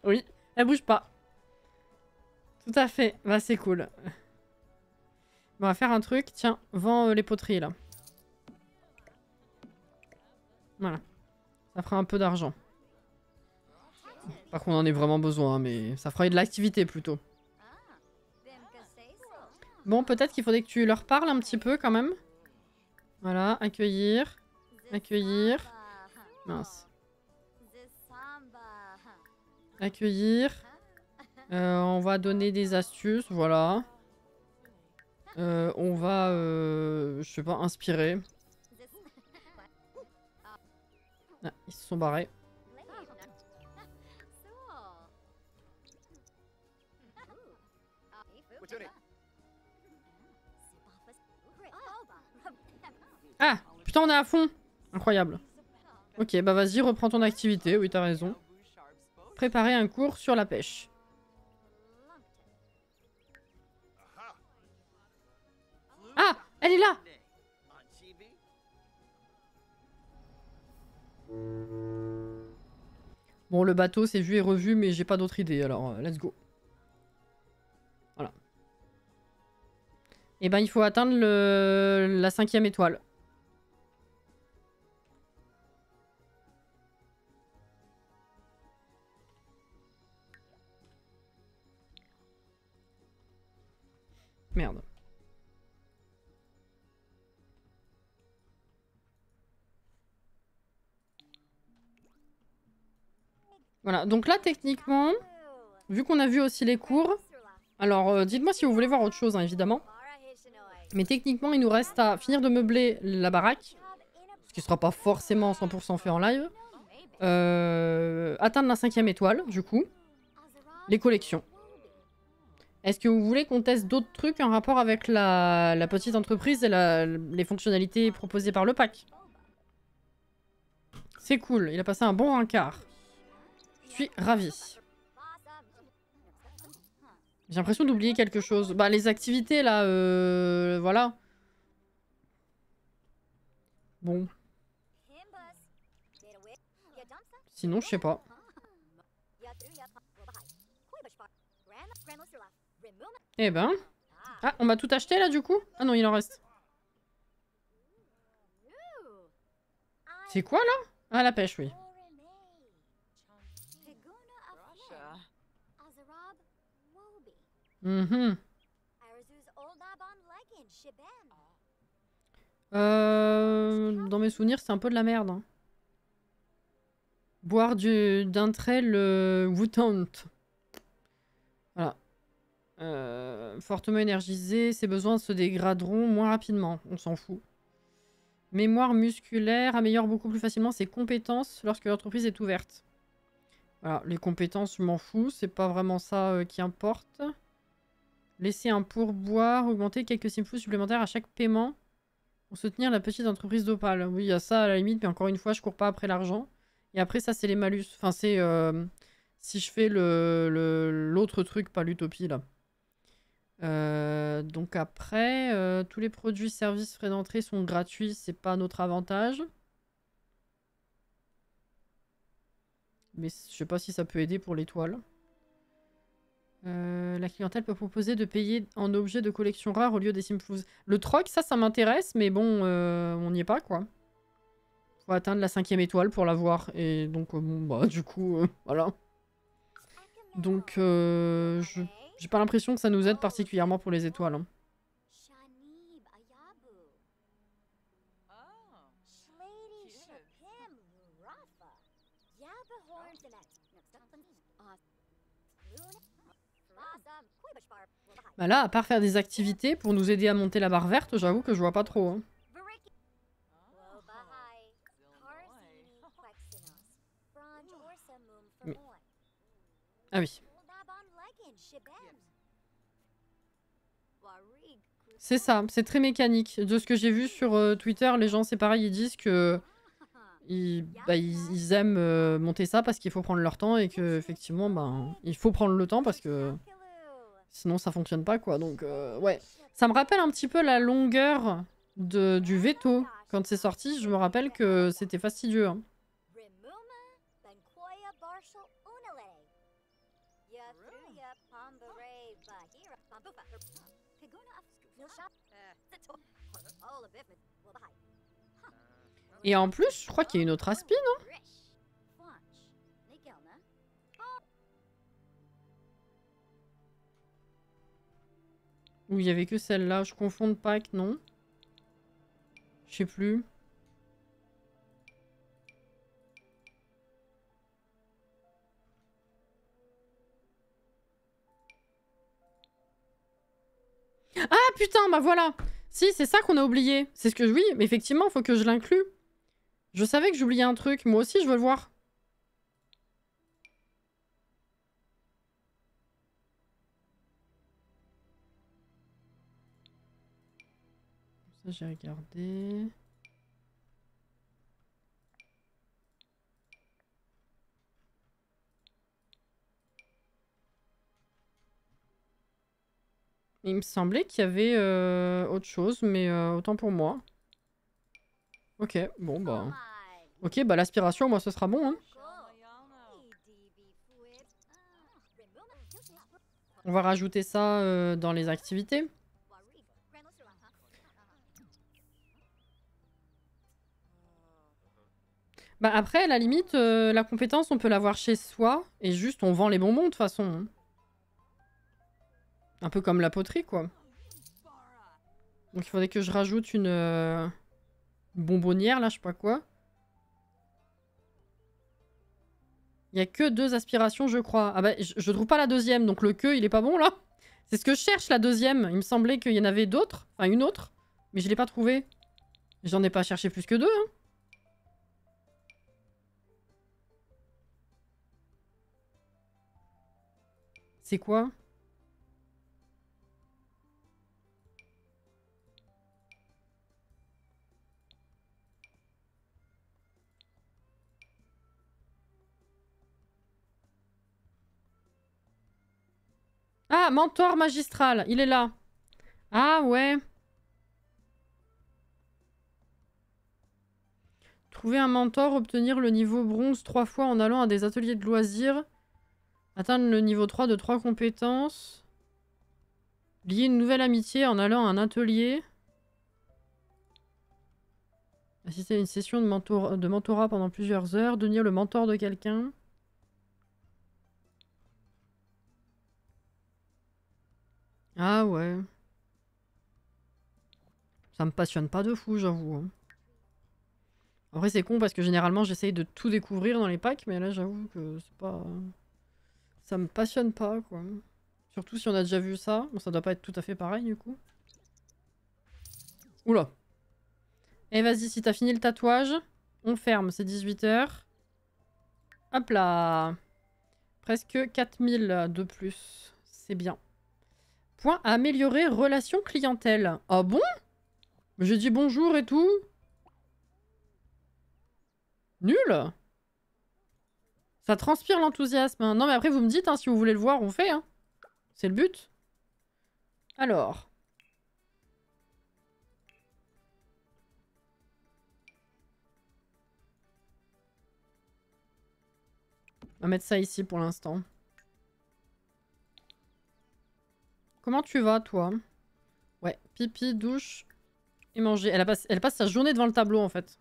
Speaker 1: Oui, elle bouge pas. Tout à fait. Bah, c'est cool. Bon, on va faire un truc. Tiens, vends les poteries, là. Voilà. Ça fera un peu d'argent. Pas qu'on en ait vraiment besoin, mais ça fera de l'activité, plutôt. Bon, peut-être qu'il faudrait que tu leur parles un petit peu, quand même. Voilà, accueillir. Accueillir. Mince. Accueillir. On va donner des astuces, voilà. On va, je sais pas, inspirer. Ah, ils se sont barrés. Ah, putain, on est à fond. Incroyable. Ok, bah vas-y, reprends ton activité. Oui, t'as raison. Préparer un cours sur la pêche. Ah, elle est là. Bon, le bateau, c'est vu et revu, mais j'ai pas d'autre idée, alors let's go. Voilà. Et ben, il faut atteindre la 5e étoile. Merde. Voilà, donc là, techniquement, vu qu'on a vu aussi les cours, alors dites-moi si vous voulez voir autre chose, hein, évidemment. Mais techniquement, il nous reste à finir de meubler la baraque, ce qui sera pas forcément 100% fait en live. Atteindre la 5e étoile, du coup. Les collections. Est-ce que vous voulez qu'on teste d'autres trucs en rapport avec la petite entreprise et les fonctionnalités proposées par le pack? C'est cool, il a passé un bon quart. Je suis ravie. J'ai l'impression d'oublier quelque chose. Bah, les activités, là, voilà. Bon. Sinon, je sais pas. Eh ben. Ah, on va tout acheter, là, du coup? Ah non, il en reste. C'est quoi, là? Ah, la pêche, oui. Mhm. Dans mes souvenirs, c'est un peu de la merde. Hein. Boire d'un trail Woutant. Voilà. Fortement énergisé, ses besoins se dégraderont moins rapidement. On s'en fout. Mémoire musculaire améliore beaucoup plus facilement ses compétences lorsque l'entreprise est ouverte. Voilà, les compétences, je m'en fous. C'est pas vraiment ça qui importe. Laisser un pourboire, augmenter quelques simfous supplémentaires à chaque paiement pour soutenir la petite entreprise d'Opal. Oui, il y a ça à la limite, mais encore une fois, je cours pas après l'argent. Et après, ça, c'est les malus. Enfin, c'est si je fais l'autre truc, pas l'utopie, là. Donc après, tous les produits, services, frais d'entrée sont gratuits. C'est pas notre avantage. Mais je sais pas si ça peut aider pour l'étoile. La clientèle peut proposer de payer en objet de collection rare au lieu des simfous. Le troc, ça m'intéresse, mais bon, on n'y est pas, quoi. Faut atteindre la 5e étoile pour l'avoir. Et donc, bon, bah, du coup, voilà. Donc, j'ai pas l'impression que ça nous aide particulièrement pour les étoiles. Hein. Bah là, à part faire des activités pour nous aider à monter la barre verte, j'avoue que je vois pas trop. Hein. Mais... Ah oui. C'est ça, c'est très mécanique. De ce que j'ai vu sur Twitter, les gens, c'est pareil, ils disent que ils aiment monter ça parce qu'il faut prendre leur temps et que effectivement, ben, il faut prendre le temps parce que sinon ça fonctionne pas, quoi. Donc, ouais. Ça me rappelle un petit peu la longueur du veto. Quand c'est sorti, je me rappelle que c'était fastidieux. Hein. Et en plus, je crois qu'il y a une autre aspi, non? Ou il y avait que celle-là, je confonds de pack, non? Je sais plus. Ah putain, bah voilà. Si, c'est ça qu'on a oublié. C'est ce que oui, mais effectivement, faut que je l'inclue. Je savais que j'oubliais un truc. Moi aussi, je veux le voir. Ça, j'ai regardé. Il me semblait qu'il y avait autre chose, mais autant pour moi. Ok, bon bah... Ok, bah l'aspiration, moi, ce sera bon, hein. On va rajouter ça dans les activités. Bah après, à la limite, la compétence, on peut l'avoir chez soi. Et juste, on vend les bonbons, de toute façon. Hein. Un peu comme la poterie, quoi. Donc il faudrait que je rajoute une bonbonnière, là, je sais pas quoi. Il y a que 2 aspirations, je crois. Ah bah, je trouve pas la deuxième, donc le que, il est pas bon, là. C'est ce que je cherche, la deuxième. Il me semblait qu'il y en avait d'autres. Enfin, une autre. Mais je l'ai pas trouvée. J'en ai pas cherché plus que 2, hein. C'est quoi? Ah, mentor magistral, il est là. Ah ouais. Trouver un mentor, obtenir le niveau bronze 3 fois en allant à des ateliers de loisirs. Atteindre le niveau 3 de 3 compétences. Lier une nouvelle amitié en allant à un atelier. Assister à une session de mentorat pendant plusieurs heures. Devenir le mentor de quelqu'un. Ah ouais. Ça me passionne pas de fou, j'avoue. Hein. En vrai, c'est con parce que généralement, j'essaye de tout découvrir dans les packs, mais là, j'avoue que c'est pas... Ça me passionne pas, quoi. Surtout si on a déjà vu ça. Bon, ça doit pas être tout à fait pareil, du coup. Oula. Eh, vas-y, si t'as fini le tatouage, on ferme, c'est 18 h. Hop là. Presque 4000 de plus. C'est bien. Point à améliorer relation clientèle. Ah bon? J'ai dit bonjour et tout. Nul. Ça transpire l'enthousiasme. Hein. Non mais après vous me dites, hein, si vous voulez le voir, on fait. Hein. C'est le but. Alors. On va mettre ça ici pour l'instant. Comment tu vas, toi? Ouais, pipi, douche et manger. Elle passe sa journée devant le tableau, en fait.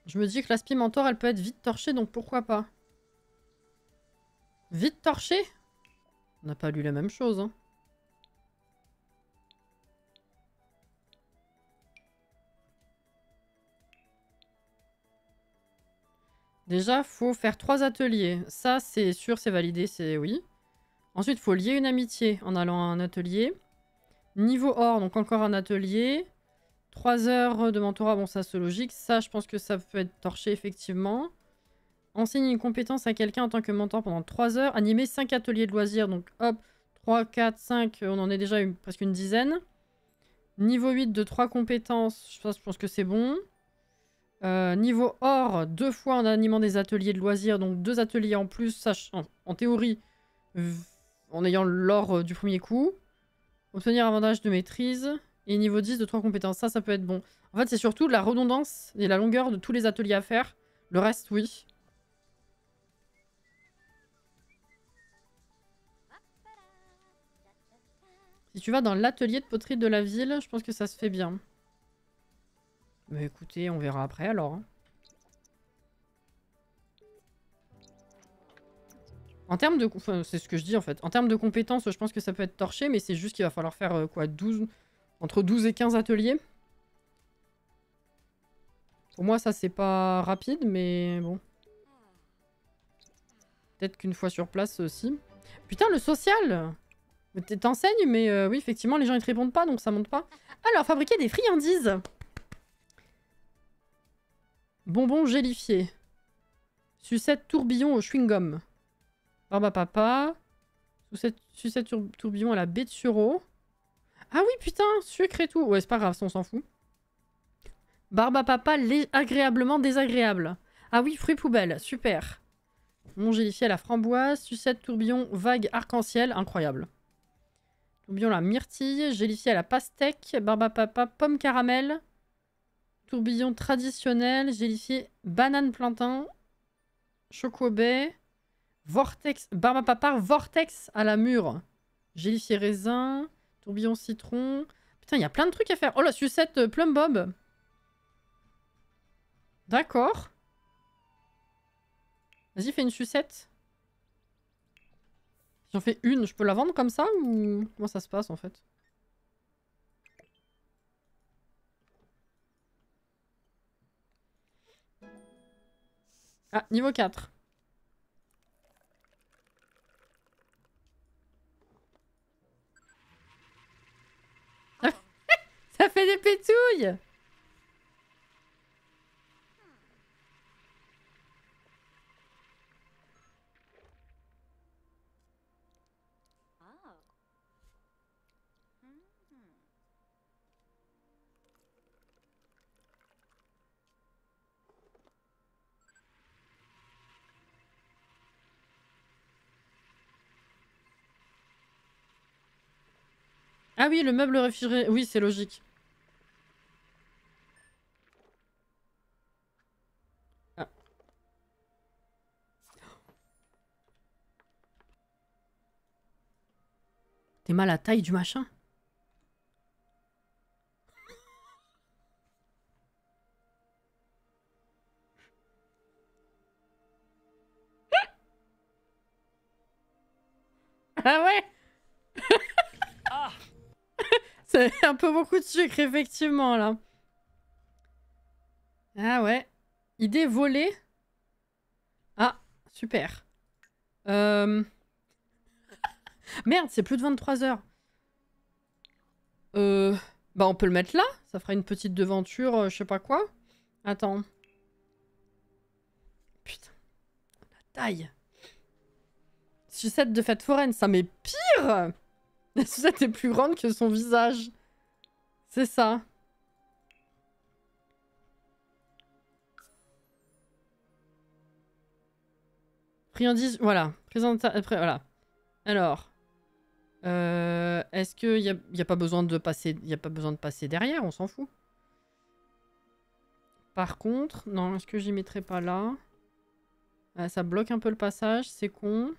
Speaker 1: Je me dis que l'aspi mentor, elle peut être vite torchée, donc pourquoi pas? Vite torchée? On n'a pas lu la même chose, hein. Déjà, faut faire 3 ateliers. Ça, c'est sûr, c'est validé, c'est oui. Ensuite, faut lier une amitié en allant à un atelier. Niveau or, donc encore un atelier. 3 heures de mentorat, bon ça c'est logique. Ça, je pense que ça peut être torché, effectivement. Enseigne une compétence à quelqu'un en tant que mentor pendant 3 heures. Animer 5 ateliers de loisirs, donc hop, 3, 4, 5, on en est déjà presque une dizaine. Niveau 8 de 3 compétences, ça, je pense que c'est bon. Niveau or, 2 fois en animant des ateliers de loisirs, donc 2 ateliers en plus, ça, en théorie, en ayant l'or du premier coup. Obtenir avantage de maîtrise. Et niveau 10 de 3 compétences, ça peut être bon. En fait, c'est surtout la redondance et la longueur de tous les ateliers à faire. Le reste, oui. Si tu vas dans l'atelier de poterie de la ville, je pense que ça se fait bien. Mais écoutez, on verra après alors. Hein. En termes de... Enfin, c'est ce que je dis en fait. En termes de compétences, je pense que ça peut être torché, mais c'est juste qu'il va falloir faire quoi, 12... Entre 12 et 15 ateliers. Pour moi, ça c'est pas rapide, mais bon. Peut-être qu'une fois sur place aussi. Putain, le social! T'enseignes, mais oui, effectivement, les gens ils te répondent pas, donc ça monte pas. Alors, fabriquer des friandises. Bonbon gélifié. Sucette tourbillon au chewing-gum. Barbe à papa. Sucette tourbillon à la baie de sureau. Ah oui, putain, sucre et tout. Ouais, c'est pas grave, ça, on s'en fout. Barbe à papa, agréablement désagréable. Ah oui, fruits poubelle, super. Bonbon gélifié à la framboise. Sucette tourbillon vague arc-en-ciel, incroyable. Tourbillon à la myrtille. Gélifié à la pastèque. Barbe à papa, pomme caramel. Tourbillon traditionnel. Gélifié banane plantain. Chocobay. Vortex. Barbe à papa, vortex à la mûre. Gélifié raisin. Tourbillon citron. Putain, il y a plein de trucs à faire. Oh la sucette plum bob. D'accord. Vas-y, fais une sucette. Si j'en fais une, je peux la vendre comme ça ou comment ça se passe en fait? Ah, niveau 4. Ça fait des pétouilles!
Speaker 2: Oh.
Speaker 1: Ah oui, le meuble réfrigéré. Oui, c'est logique. Ah. T'es mal à la taille du machin? Ah ouais. C'est un peu beaucoup de sucre, effectivement, là. Ah ouais. Idée volée. Ah, super. Merde, c'est plus de 23 heures. Bah on peut le mettre là. Ça fera une petite devanture, je sais pas quoi. Attends. Putain. La taille. Sucette de fête foraine, ça m'est pire. La sucette est plus grande que son visage. C'est ça. Friandise, voilà. Après, voilà. Alors. Est-ce qu'il y a pas besoin de passer... Il y a pas besoin de passer derrière, on s'en fout. Par contre... Non, est-ce que j'y mettrai pas là? Ça bloque un peu le passage, c'est con.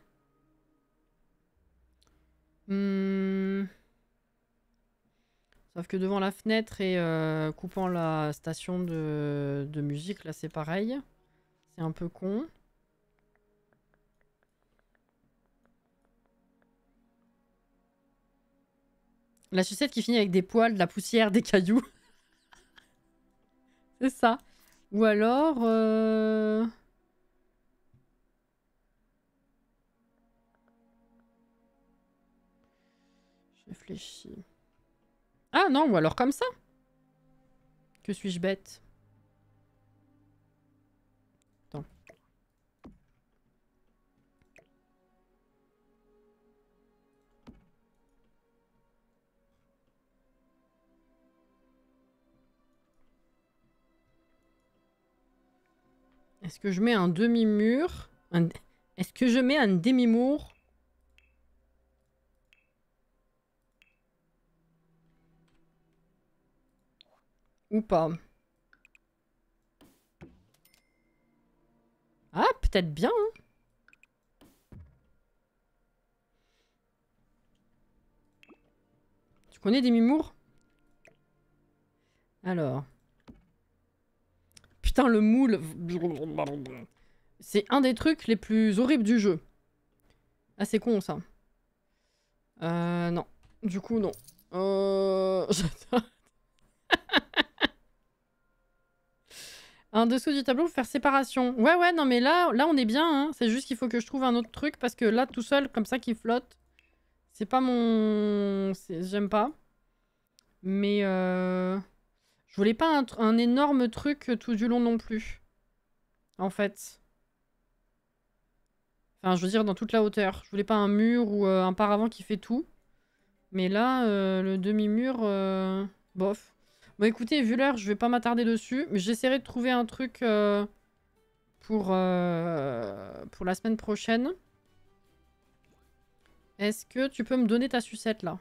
Speaker 1: Sauf que devant la fenêtre et coupant la station de musique, là c'est pareil. C'est un peu con. La sucette qui finit avec des poils, de la poussière, des cailloux. C'est ça. Ou alors... Je réfléchis. Ah non, ou alors comme ça. Que suis-je bête? Attends. Est-ce que je mets un demi-mur? Est-ce que je mets un demi-mur? Ou pas? Ah, peut-être bien, hein. Tu connais des mimours? Alors. Putain, le moule. C'est un des trucs les plus horribles du jeu. Ah, c'est con, ça. Non. Du coup, non. En dessous du tableau pour faire séparation. Ouais, ouais, non, mais là on est bien. Hein. C'est juste qu'il faut que je trouve un autre truc parce que là, tout seul, comme ça, qui flotte, c'est pas mon... J'aime pas. Mais je voulais pas un énorme truc tout du long non plus. en fait. Enfin, je veux dire, dans toute la hauteur. Je voulais pas un mur ou un paravent qui fait tout. Mais là, le demi-mur, bof. Bon, écoutez, vu l'heure, je vais pas m'attarder dessus. Mais j'essaierai de trouver un truc pour la semaine prochaine. Est-ce que tu peux me donner ta sucette, là?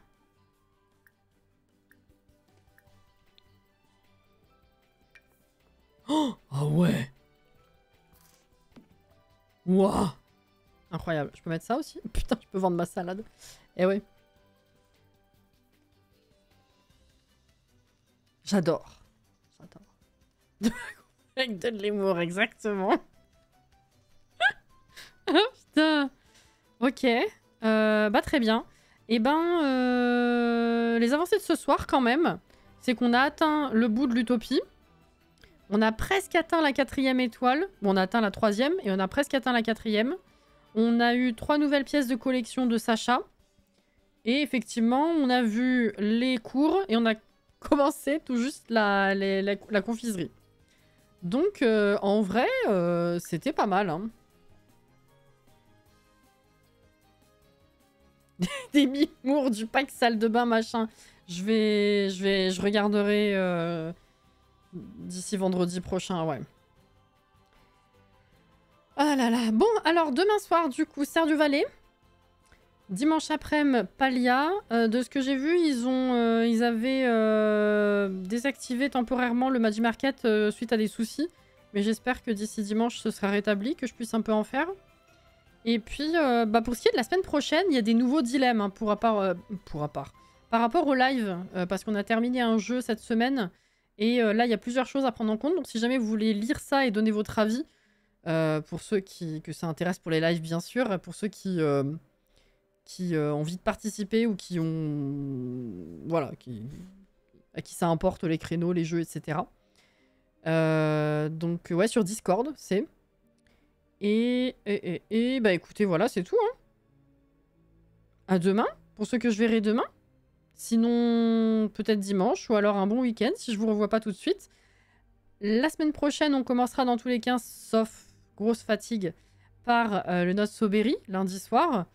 Speaker 1: Oh, ah ouais. Wouah. Incroyable. Je peux mettre ça aussi? Putain, je peux vendre ma salade. Eh ouais. J'adore. J'adore. Avec de l'humour, exactement. Putain. Ok. Bah très bien. Et ben, les avancées de ce soir quand même, c'est qu'on a atteint le bout de l'utopie. On a presque atteint la 4e étoile. Bon, on a atteint la 3e et on a presque atteint la 4e. On a eu 3 nouvelles pièces de collection de Sacha. Et effectivement, on a vu les cours et on a commencé tout juste la confiserie. Donc, en vrai, c'était pas mal. Hein. Des mimours du pack salle de bain, machin. Je regarderai d'ici vendredi prochain, ouais. Ah là là. Bon, alors, demain soir, du coup, Stardew Valley. Dimanche après-midi, Palia. De ce que j'ai vu, ils avaient désactivé temporairement le Magic Market suite à des soucis. Mais j'espère que d'ici dimanche, ce sera rétabli, que je puisse un peu en faire. Et puis, pour ce qui est de la semaine prochaine, il y a des nouveaux dilemmes hein, par rapport au live. Parce qu'on a terminé un jeu cette semaine. Et là, il y a plusieurs choses à prendre en compte. Donc si jamais vous voulez lire ça et donner votre avis, pour ceux que ça intéresse pour les lives, bien sûr, pour ceux qui ont envie de participer ou qui ont... Voilà, à qui ça importe les créneaux, les jeux, etc. Donc, ouais, sur Discord, c'est... Et bah écoutez, voilà, c'est tout. Hein. À demain, pour ceux que je verrai demain. Sinon, peut-être dimanche, ou alors un bon week-end, si je vous revois pas tout de suite. La semaine prochaine, on commencera dans tous les cas, sauf grosse fatigue, par le Not So Berry, lundi soir.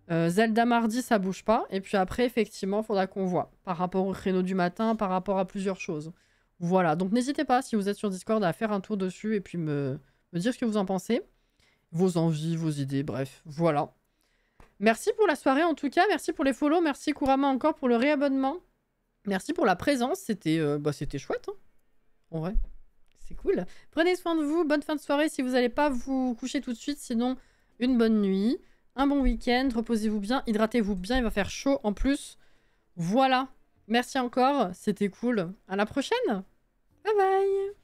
Speaker 1: Zelda mardi, ça bouge pas. Et puis après, effectivement, il faudra qu'on voit. Par rapport au créneau du matin, par rapport à plusieurs choses. Voilà, donc n'hésitez pas, si vous êtes sur Discord, à faire un tour dessus et puis me dire ce que vous en pensez. Vos envies, vos idées, bref, voilà. Merci pour la soirée en tout cas, merci pour les follow, merci Kurama encore pour le réabonnement. Merci pour la présence, c'était chouette. Hein, en vrai, c'est cool. Prenez soin de vous, bonne fin de soirée si vous n'allez pas vous coucher tout de suite, sinon une bonne nuit, un bon week-end, reposez-vous bien, hydratez-vous bien, il va faire chaud en plus. Voilà, merci encore, c'était cool. À la prochaine, bye bye.